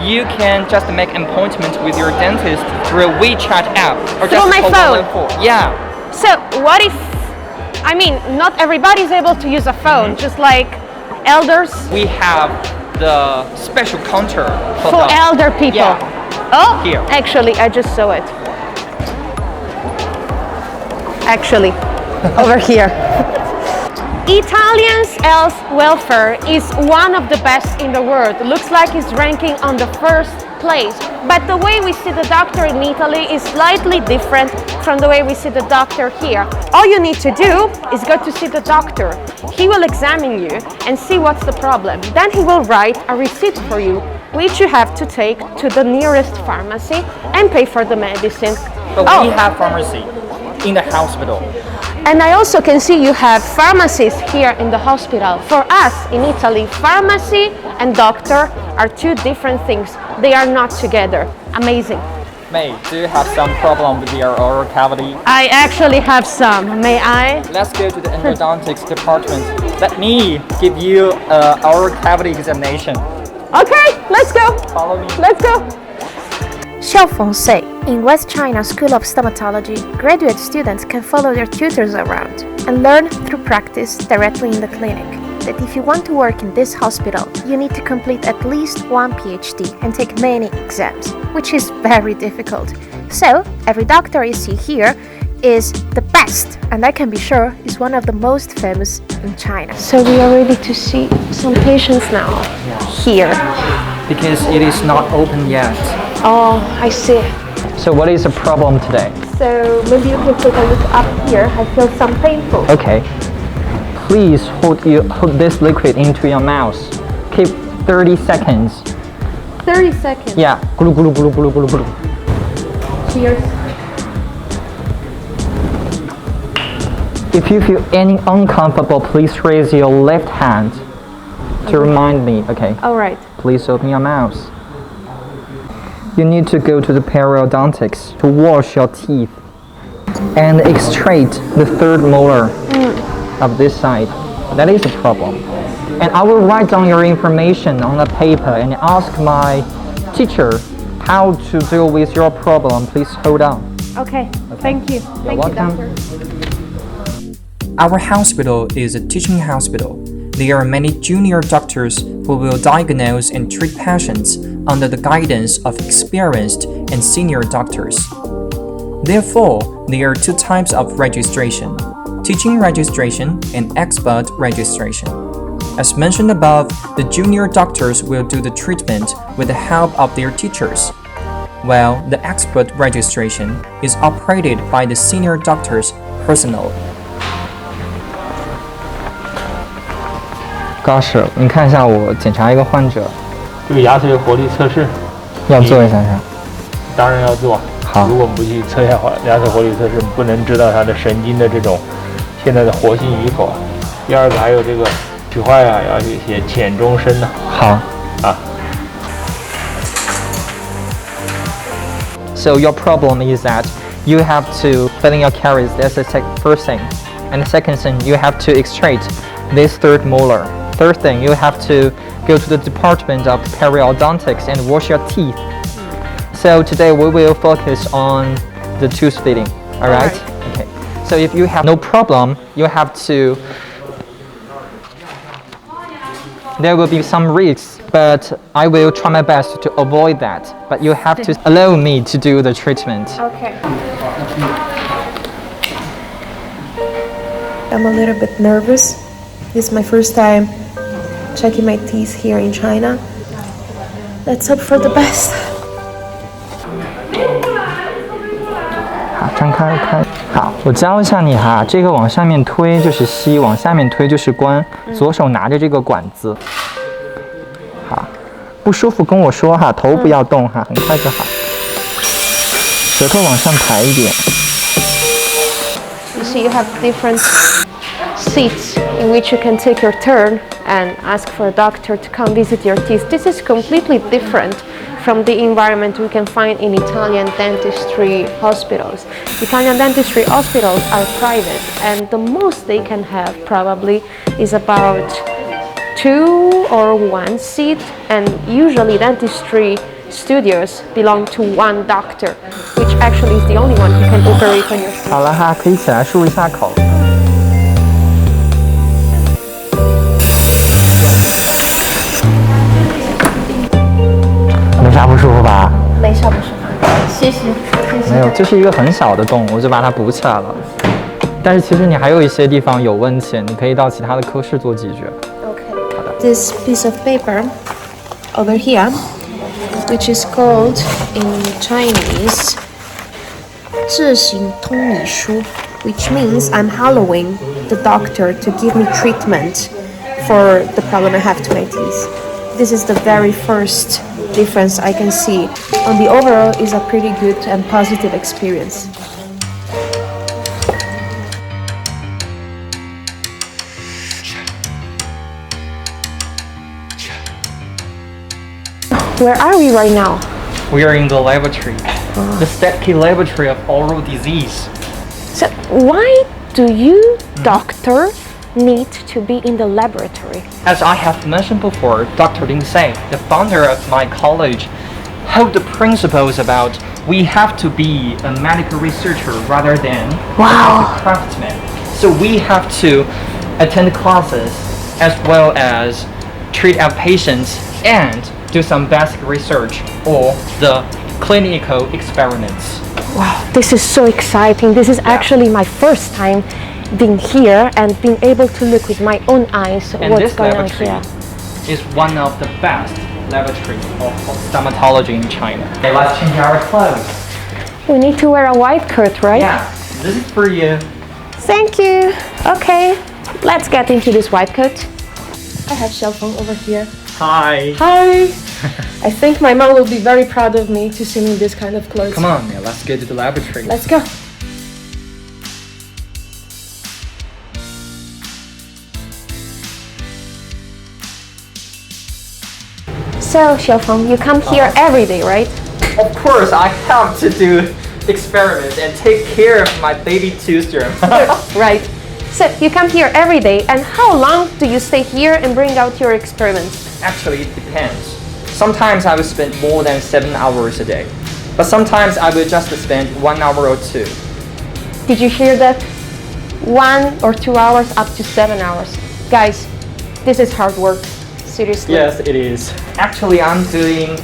you can just make an appointment with your dentist through a WeChat app or through just my phone. Yeah. So what if, I mean, not everybody's able to use a phone, just like elders? We have the special counter for elder people. Yeah. Oh, here. Actually, I just saw it. Actually, over here. Italians' health welfare is one of the best in the world. Looks like it's ranking on the first place. But the way we see the doctor in Italy is slightly different from the way we see the doctor here. All you need to do is go to see the doctor. He will examine you and see what's the problem. Then he will write a receipt for you, which you have to take to the nearest pharmacy and pay for the medicine. But we have pharmacy in the hospital. And I also can see you have pharmacies here in the hospital. For us in Italy, pharmacy and doctor are two different things. They are not together. Amazing. May, do you have some problem with your oral cavity? I actually have some. May I? Let's go to the endodontics department. Let me give you an oral cavity examination. Okay, let's go. Follow me. Let's go. Xiaofeng say, in West China School of Stomatology, graduate students can follow their tutors around and learn through practice directly in the clinic. That if you want to work in this hospital, you need to complete at least one PhD and take many exams, which is very difficult. So, every doctor you see here is the best, and I can be sure is one of the most famous in China. So we are ready to see some patients now here. Because it is not open yet. Oh, I see. So what is the problem today? So maybe you can take a look up here. I feel some painful. Okay. Please hold this liquid into your mouth. Keep 30 seconds. 30 seconds? Yeah. Gulu, gulu, gulu, gulu, gulu, gulu. Cheers. If you feel any uncomfortable, please raise your left hand to remind me. Okay. All right. Please open your mouth. You need to go to the periodontics to wash your teeth and extract the third molar of this side. That is a problem. And I will write down your information on a paper and ask my teacher how to deal with your problem. Please hold on. Okay. Thank you. You're welcome. Our hospital is a teaching hospital. There are many junior doctors who will diagnose and treat patients under the guidance of experienced and senior doctors. Therefore, there are two types of registration: teaching registration and expert registration. As mentioned above, the junior doctors will do the treatment with the help of their teachers, while the expert registration is operated by the senior doctors personally. 高老师，你看一下我检查一个患者，这个牙髓活力测试要做一下是吧？当然要做。好，如果我们不去测一下牙髓活力测试，不能知道它的神经的这种现在的活性与否。第二个还有这个取坏呀，要去写浅中深的。好啊。So your problem is that you have to fill in your caries. That's the first thing. And the second thing, you have to extract this third molar. Third thing, you have to go to the department of periodontics and wash your teeth. So today we will focus on the tooth fitting. All right? Okay. So if you have no problem, you have to. There will be some risks, but I will try my best to avoid that. But you have to allow me to do the treatment. Okay. I'm a little bit nervous. This is my first time checking my teeth here in China. Let's hope for the best. 好，张开开。好，我教一下你哈，这个往上面推就是吸，往下面推就是关。左手拿着这个管子。好，不舒服跟我说哈，头不要动哈，很快就好。舌头往上抬一点。You see, you have different seats in which you can take your turn and ask for a doctor to come visit your teeth. This is completely different from the environment we can find in Italian dentistry hospitals. Italian dentistry hospitals are private, and the most they can have probably is about 2 or 1 seat, and usually dentistry studios belong to 1 doctor, which actually is the only one who can operate on your teeth. 好了哈，可以起来漱一下口。没啥不舒服吧？没啥不舒服，谢谢。没有，就是一个很小的洞，我就把它补起来了。但是其实你还有一些地方有问题，你可以到其他的科室做解决。Okay. 好的。 This piece of paper over here, which is called in Chinese 自行通理书, which means I'm allowing the doctor to give me treatment for the problem I have to my teeth. This is the very first difference I can see. On the overall is a pretty good and positive experience. Where are we right now? We are in the laboratory, the Stepke laboratory of oral disease. So why do you, doctor, need to be in the laboratory? As I have mentioned before, Dr. Lin Sei, the founder of my college, held the principles about we have to be a medical researcher rather than a craftsman. So we have to attend classes as well as treat our patients and do some basic research or the clinical experiments. Wow, this is so exciting. This is actually my first time being here and being able to look with my own eyes And what's this going on laboratory here. is one of the best laboratories of stomatology in China. Okay, let's change our clothes. We need to wear a white coat, right? Yeah, this is for you. Thank you. Okay, let's get into this white coat. I have Xiaofeng over here. Hi. Hi. I think my mom will be very proud of me to see me in this kind of clothes. Come on, man, let's go to the laboratory. Let's go. So, Xiaofeng, you come here every day, right? Of course, I have to do experiments and take care of my baby toothsome. Right. So, you come here every day, and how long do you stay here and bring out your experiments? Actually, it depends. Sometimes I will spend more than 7 hours a day, but sometimes I will just spend 1 hour or 2. Did you hear that? 1 or 2 hours up to 7 hours. Guys, this is hard work. Seriously. Yes, it is. Actually, I'm doing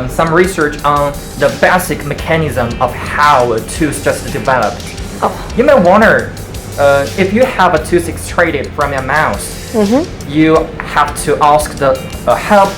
some research on the basic mechanism of how a tooth just developed. Oh. You may wonder, if you have a tooth extracted from your mouth, you have to ask the help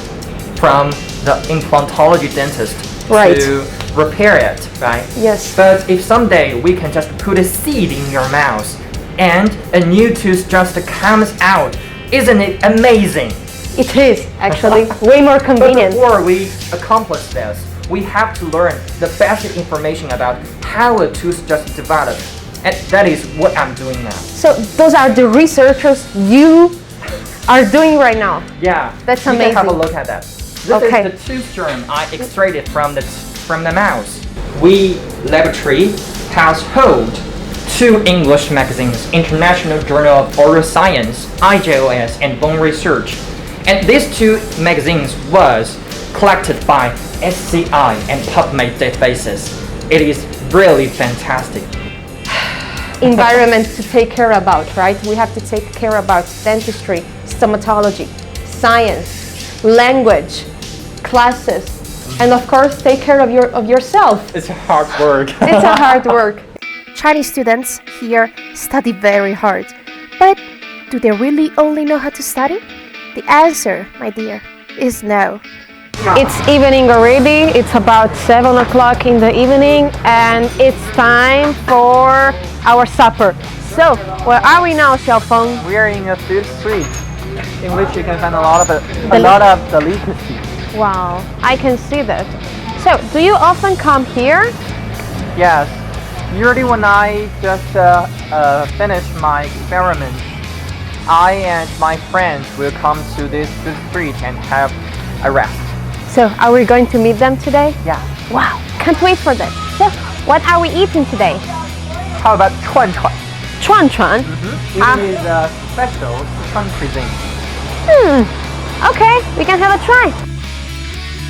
from the implantology dentist to repair it, right? Yes. But if someday we can just put a seed in your mouth and a new tooth just comes out, isn't it amazing? It is actually way more convenient. But before we accomplish this, we have to learn the basic information about how a tooth just developed. And that is what I'm doing now. So those are the researchers you are doing right now. Yeah, that's you amazing. Can have a look at that. This is the tooth germ I extracted from the mouth. We laboratory has held 2 English magazines, International Journal of Oral Science, IJOS, and Bone Research. And these 2 magazines was collected by SCI and PubMed databases. It is really fantastic. Environment to take care about, right? We have to take care about dentistry, stomatology, science, language, classes, and of course take care of yourself. It's hard work. It's a hard work. Chinese students here study very hard. But do they really only know how to study? The answer, my dear, is no. It's evening already. It's about 7 o'clock in the evening and it's time for our supper. So, where are we now, Xiaofeng? We are in a food street in which you can find a lot of delicacies. Wow, I can see that. So, do you often come here? Yes. Usually when I just finish my experiment, I and my friends will come to this food street and have a rest. So, are we going to meet them today? Yeah. Wow, can't wait for that. So, what are we eating today? How about chuan chuan? Chuan chuan? It is a special Sichuan cuisine. Okay, we can have a try.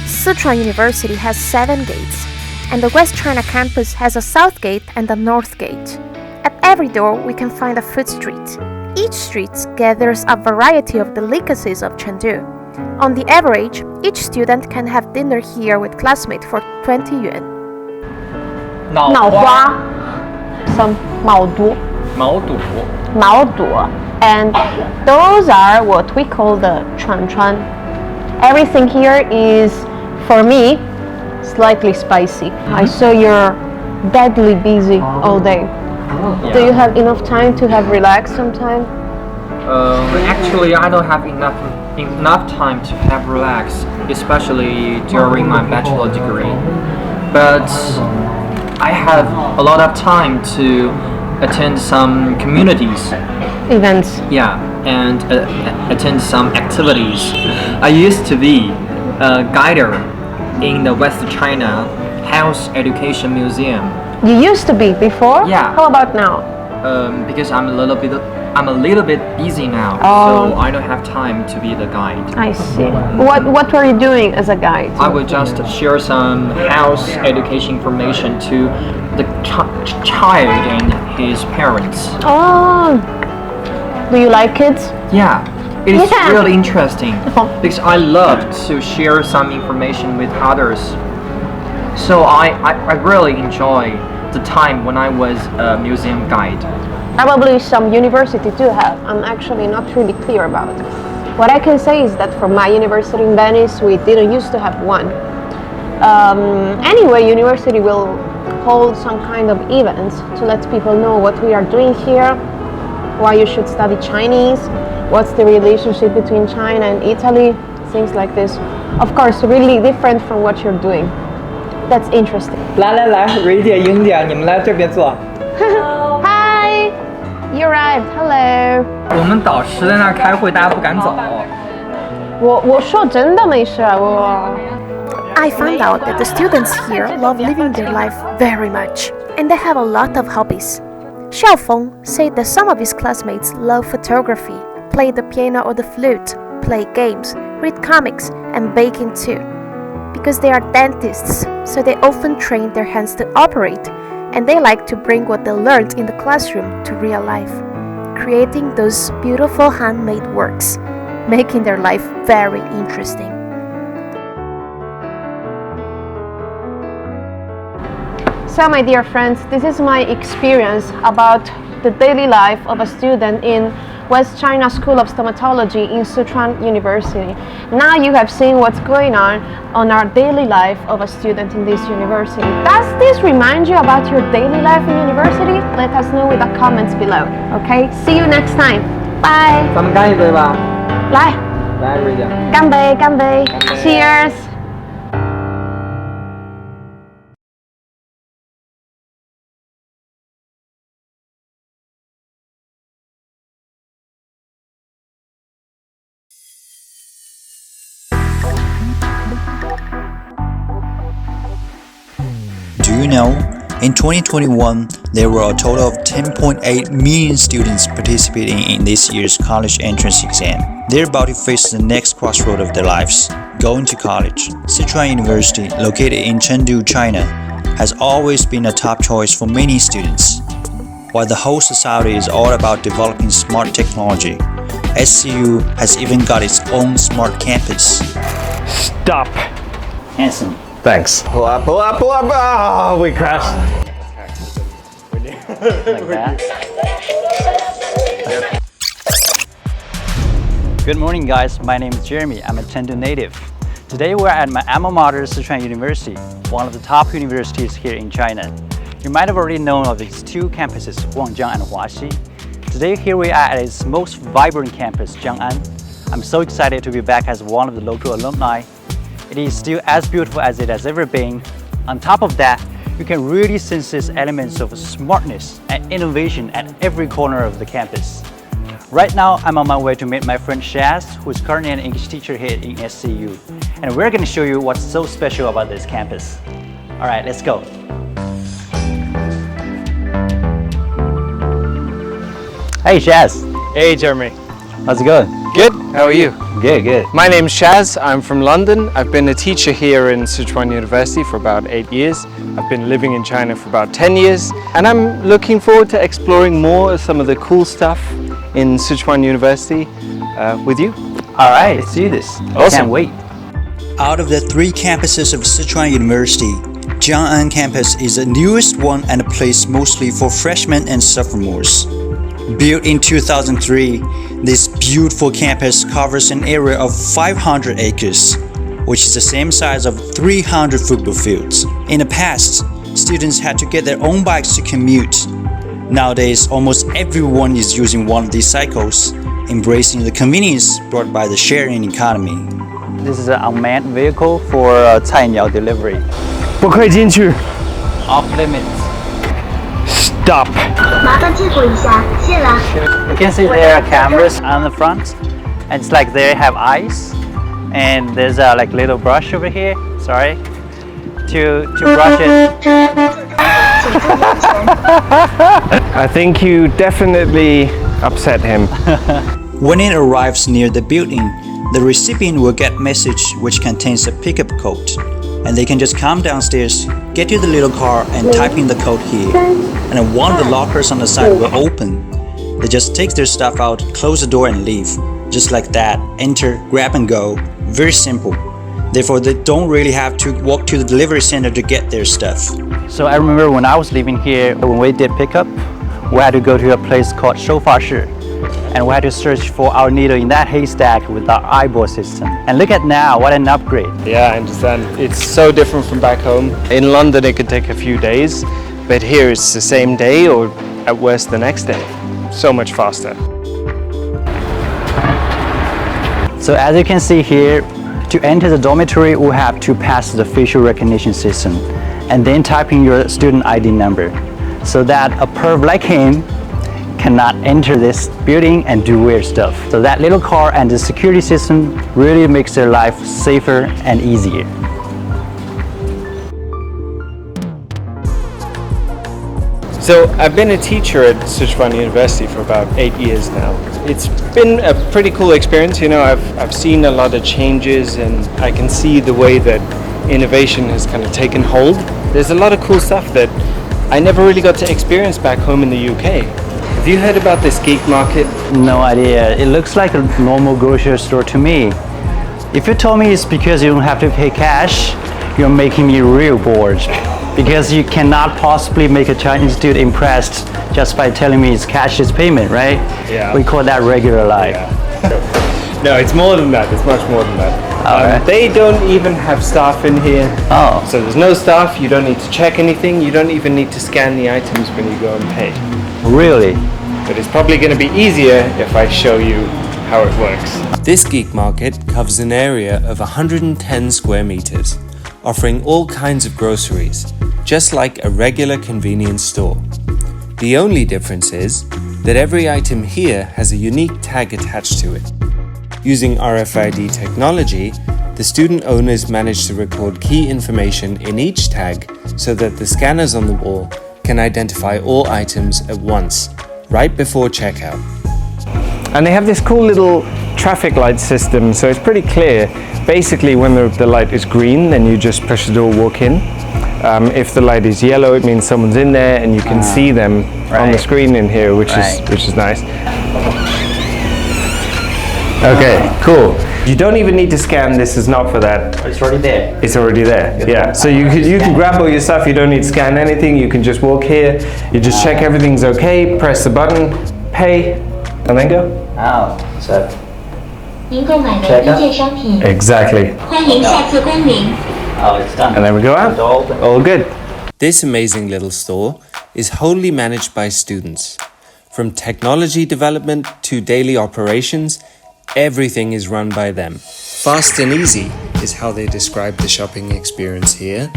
Sichuan University has 7 gates, and the West China campus has a south gate and a north gate. At every door, we can find a food street. Each street gathers a variety of delicacies of Chengdu. On the average, each student can have dinner here with classmates for 20 yuan. 脑花, some 毛肚. And those are what we call the chuan chuan. Everything here is, for me, slightly spicy. I saw you're deadly busy all day. Yeah. Do you have enough time to have relaxed sometime? Actually, I don't have enough time to have relax, especially during my bachelor degree. But I have a lot of time to attend some communities. Events. Yeah, and attend some activities. I used to be a guider in the West China Health Education Museum. You used to be before? Yeah. How about now? Because I'm a little bit busy now, so I don't have time to be the guide. I see. What were you doing as a guide? I would just share some health education information to the child and his parents. Oh, do you like kids? Yeah, it is really interesting because I love to share some information with others. So I really enjoy the time when I was a museum guide. Probably some university do have. I'm actually not really clear about it. What I can say is that for my university in Venice, we didn't used to have one. Anyway, university will hold some kind of events to let people know what we are doing here, why you should study Chinese, what's the relationship between China and Italy, things like this. Of course, really different from what you're doing. That's interesting. 来，蕊姐、英姐，你们来这边坐。Hi, you arrived. Hello. 我们导师在那儿开会，大家不敢走。我说真的没事，我。I found out that the students here love living their life very much, and they have a lot of hobbies. Xiaofeng said that some of his classmates love photography, play the piano or the flute, play games, read comics, and baking too. Because they are dentists, so they often train their hands to operate. and they like to bring what they learned in the classroom to real life, creating those beautiful handmade works, making their life very interesting. So my dear friends, this is my experience about the daily life of a student in West China School of Stomatology in Sichuan University. Now you have seen what's going on our daily life of a student in this university. Does this remind you about your daily life in university? Let us know with the comments below. Okay, see you next time. Bye. 咱们干一杯吧。来，来，瑞姐。干杯，干杯。Cheers. Do you know, in 2021, there were a total of 10.8 million students participating in this year's college entrance exam. They're about to face the next crossroad of their lives, going to college. Sichuan University, located in Chengdu, China, has always been a top choice for many students. While the whole society is all about developing smart technology, SCU has even got its own smart campus. Stop. Handsome. Thanks. Pull up, pull up, pull up. Oh, we crashed. Like that. Good morning, guys. My name is Jeremy. I'm a Chengdu native. Today we're at my alma mater, Sichuan University, one of the top universities here in China. You might have already known of its two campuses, Guangjiang and Huaxi. Today here we are at its most vibrant campus, Jiang'an. I'm so excited to be back as one of the local alumni. It is still as beautiful as it has ever been. On top of that, you can really sense these elements of smartness and innovation at every corner of the campus. Right now, I'm on my way to meet my friend Shaz, who is currently an English teacher here in SCU. And we're going to show you what's so special about this campus. All right, let's go. Hey Shaz. Hey Jeremy. How's it going? Good, how are you? Good, good. My name's Shaz, I'm from London. I've been a teacher here in Sichuan University for about 8 years. I've been living in China for about 10 years. And I'm looking forward to exploring more of some of the cool stuff in Sichuan University with you. All right, let's do this. Awesome. Can't wait. Out of the three campuses of Sichuan University, Jiang'an campus is the newest one and a place mostly for freshmen and sophomores. Built in 2003, this beautiful campus covers an area of 500 acres, which is the same size of 300 football fields. In the past, students had to get their own bikes to commute. Nowadays, almost everyone is using one of these cycles, embracing the convenience brought by the sharing economy. This is an unmanned vehicle for Cainiao delivery. 不可以进去。 Off limits. Stop. You can see there are cameras on the front, and it's like they have eyes, and there's a like little brush over here. Sorry, to brush it. I think you definitely upset him. When it arrives near the building, the recipient will get a message which contains a pickup code, and they can just come downstairs, get to the little car, and type in the code here. And then one of the lockers on the side will open. They just take their stuff out, close the door and leave. Just like that, enter, grab and go. Very simple. Therefore, they don't really have to walk to the delivery center to get their stuff. So I remember when I was living here, when we did pickup, we had to go to a place called Shoufashi. And we had to search for our needle in that haystack with our eyeball system. And look at now, what an upgrade. Yeah, I understand. It's so different from back home. In London it could take a few days, but here it's the same day or at worst the next day. So much faster. So as you can see here, to enter the dormitory, we'll have to pass the facial recognition system and then type in your student ID number so that a perv like him cannot enter this building and do weird stuff. So that little car and the security system really makes their life safer and easier. So I've been a teacher at Sichuan University for about 8 years now. It's been a pretty cool experience. You know, I've seen a lot of changes and I can see the way that innovation has kind of taken hold. There's a lot of cool stuff that I never really got to experience back home in the UK. Have you heard about this geek market? No idea. It looks like a normal grocery store to me. If you told me it's because you don't have to pay cash, you're making me real bored. Because you cannot possibly make a Chinese dude impressed just by telling me it's cashless payment, right? Yeah. We call that regular life. Yeah. No, it's more than that. It's much more than that. Alright. They don't even have staff in here. Oh. So there's no staff, you don't need to check anything, you don't even need to scan the items when you go and pay. Really? But it's probably going to be easier if I show you how it works. This geek market covers an area of 110 square meters, offering all kinds of groceries, just like a regular convenience store. The only difference is that every item here has a unique tag attached to it. Using RFID technology, the student owners manage to record key information in each tag so that the scanners on the wall can identify all items at once, right before checkout. And they have this cool little traffic light system, so it's pretty clear. Basically, when the light is green, then you just push the door, walk in. If the light is yellow, it means someone's in there, and you can see them on the screen in here, which is nice. Okay, cool. You don't even need to scan. This is not for that. It's already there. It's already there. Yeah. So you can grab all your stuff. You don't need to scan anything. You can just walk here. You just check everything's okay. Press the button, pay, and then go. Oh, so. Exactly. Oh, it's done. And then we go out. All good. This amazing little store is wholly managed by students. From technology development to daily operations, everything is run by them. Fast and easy is how they describe the shopping experience here.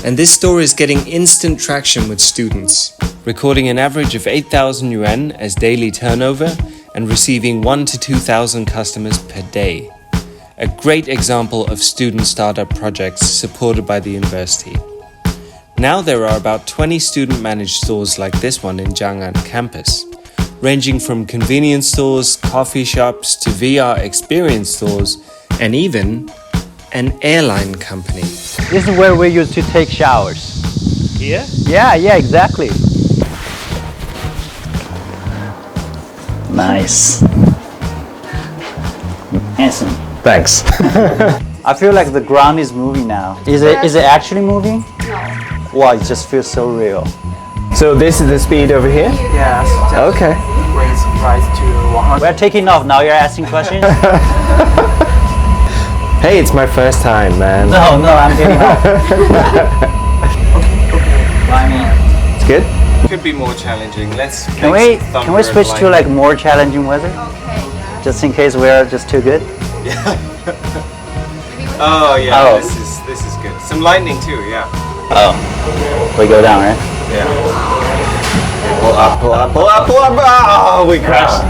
And this store is getting instant traction with students, recording an average of 8,000 yuan as daily turnover and receiving 1,000 to 2,000 customers per day. A great example of student startup projects supported by the university. Now there are about 20 student-managed stores like this one in Jiang'an campus, ranging from convenience stores, coffee shops, to VR experience stores, and even an airline company. This is where we used to take showers. Here? Yeah, exactly. Nice. Handsome. Thanks. I feel like the ground is moving now. Is it actually moving? No. Wow, it just feels so real. So this is the speed over here? Yes. Okay. Raise price to 100. We're taking off now. You're asking questions? Hey, it's my first time, man. No, I'm getting off. Okay. I mean, it's good. Could be more challenging. Can we switch to like more challenging weather? Okay. Just in case we're just too good. Yeah. Oh yeah. Oh. This is good. Some lightning too. Yeah. Oh. We go down, right? Yeah. Pull up. Oh, we crashed.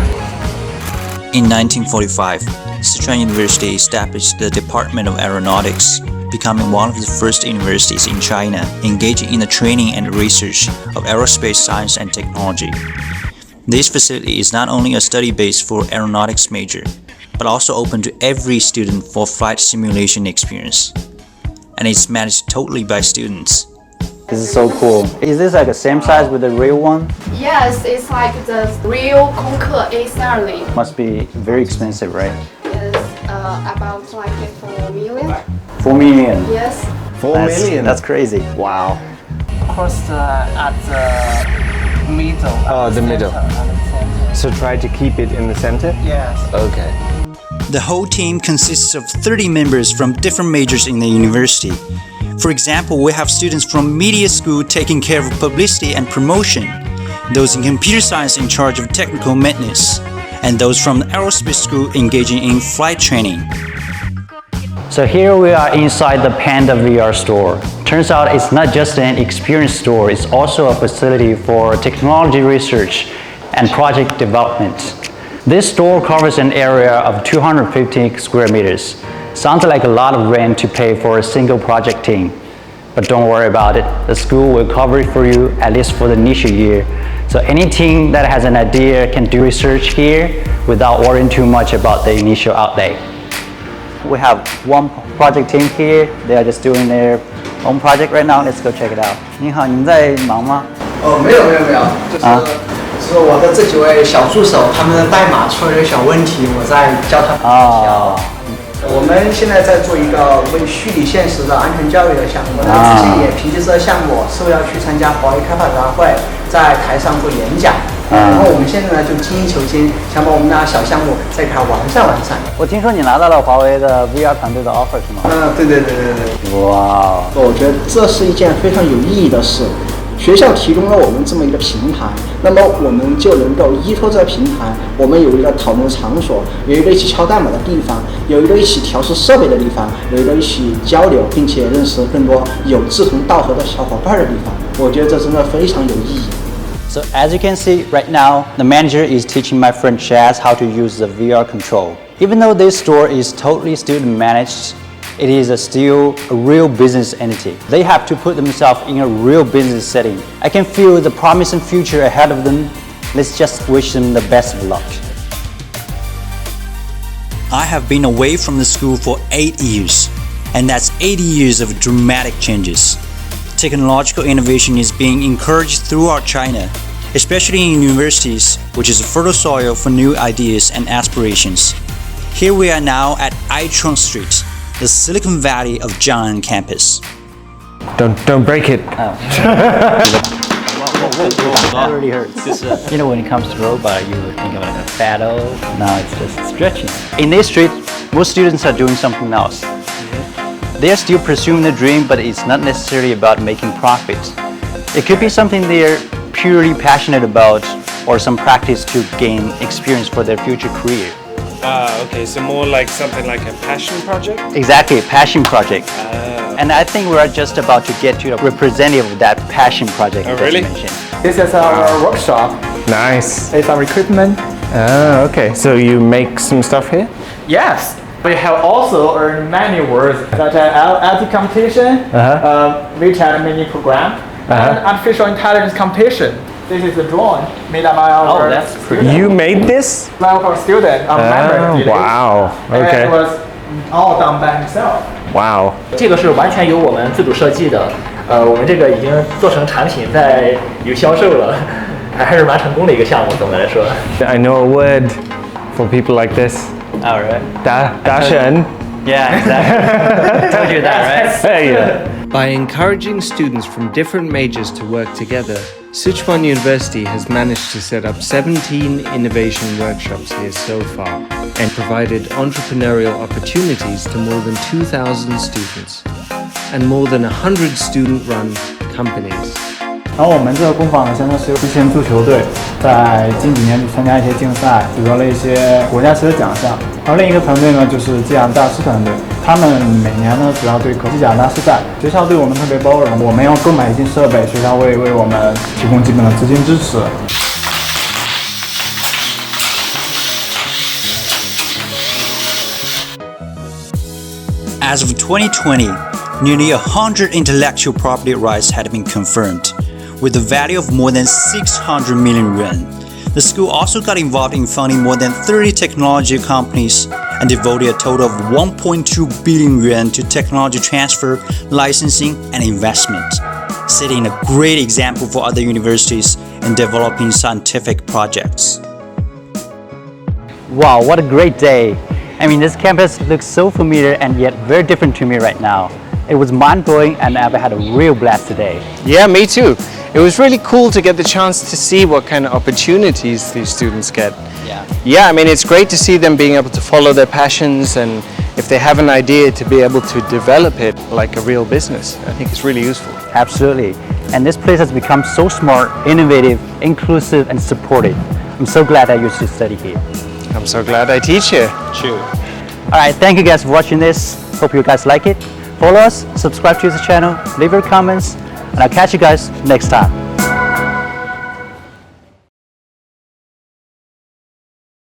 In 1945, Sichuan University established the Department of Aeronautics, becoming one of the first universities in China engaging in the training and research of aerospace science and technology. This facility is not only a study base for aeronautics major, but also open to every student for flight simulation experience. And it's managed totally by students. This is so cool. Is this like the same size with the real one? Yes, it's like the real Conquer A30. Must be very expensive, right? Yes, about like 4 million. 4 million? Yes. 4 million? That's crazy. Wow. Of course, at the middle. Oh, the middle. So try to keep it in the center? Yes. Okay. The whole team consists of 30 members from different majors in the university. For example, we have students from media school taking care of publicity and promotion, those in computer science in charge of technical maintenance, and those from aerospace school engaging in flight training. So here we are inside the Panda VR store. Turns out it's not just an experience store, it's also a facility for technology research and project development. This store covers an area of 250 square meters. Sounds like a lot of rent to pay for a single project team. But don't worry about it, the school will cover it for you at least for the initial year. So any team that has an idea can do research here without worrying too much about the initial outlay. We have one project team here, they are just doing their own project right now. Let's go check it out. 你好，你们在忙吗？哦，没有，就是我的这几位小助手，他们的代码出了点小问题，我在教他们我们现在在做一个为虚拟现实的安全教育的项目，之前也凭借这个项目受邀去参加华为开发者大会，在台上做演讲。然后我们现在呢就精益求精，想把我们的小项目再给它完善。我听说你拿到了华为的 VR 团队的 offer 是吗？对。哇，我觉得这是一件非常有意义的事。学校提供了我们这么一个平台，那么我们就能够依托这个平台，我们有一个讨论场所，有一个一起敲代码的地方，有一个一起调试设备的地方，有一个一起交流并且认识更多有志同道合的小伙伴的地方。我觉得这真的非常有意义。So as you can see right now, the manager is teaching my friend Chaz how to use the VR control. Even though this store is totally student managed, it is still a real business entity. They have to put themselves in a real business setting. I can feel the promising future ahead of them. Let's just wish them the best of luck. I have been away from the school for 8 years, and that's 80 years of dramatic changes. Technological innovation is being encouraged throughout China, especially in universities, which is a fertile soil for new ideas and aspirations. Here we are now at Aichong Street, the Silicon Valley of Jiang'an campus. Don't break it. That really hurts. You know, when it comes to robot, you would think of it like a paddle. Now it's just stretching. In this street, most students are doing something else. They are still pursuing the dream, but it's not necessarily about making profits. It could be something they're purely passionate about, or some practice to gain experience for their future career. Okay, so more like something like a passion project? Exactly, passion project. And I think we're just about to get to a representative of that passion project that you mentioned. This is our workshop. Nice. It's our equipment. Okay, so you make some stuff here? Yes. We have also earned many awards such as LT competition, WeChat mini program, and artificial intelligence competition. This is a drone made by our student. You made this? By our student, our member did it. Wow. Okay. And it was all done by himself. Wow. 这个是完全由我们自主设计的，我们这个已经做成产品，在有销售了，还是蛮成功的一个项目。总的来说 I know a word for people like this. All right. 达神. Yeah, exactly. I told you that, right? Yeah. By encouraging students from different majors to work together, Sichuan University has managed to set up 17 innovation workshops here so far and provided entrepreneurial opportunities to more than 2,000 students and more than 100 student-run companies. 然后我们这个工坊呢，相当是之前足球队在近几年去参加一些竞赛，取得了一些国家级的奖项。而另一个团队呢，就是机甲大师团队，他们每年呢主要对口机甲大师赛。学校对我们特别包容，我们要购买一些设备，学校会为我们提供基本的资金支持。As of 2020, nearly 100 intellectual property rights had been confirmed, with a value of more than 600 million yuan. The school also got involved in funding more than 30 technology companies and devoted a total of 1.2 billion yuan to technology transfer, licensing, and investment, setting a great example for other universities in developing scientific projects. Wow, what a great day! I mean, this campus looks so familiar and yet very different to me right now. It was mind-blowing and I've had a real blast today. Yeah, me too. It was really cool to get the chance to see what kind of opportunities these students get. Yeah, I mean, it's great to see them being able to follow their passions, and if they have an idea, to be able to develop it like a real business. I think it's really useful. Absolutely. And this place has become so smart, innovative, inclusive, and supportive. I'm so glad I used to study here. I'm so glad I teach here. True. All right, thank you guys for watching this. Hope you guys like it. Follow us, subscribe to the channel, leave your comments, and I'll catch you guys next time.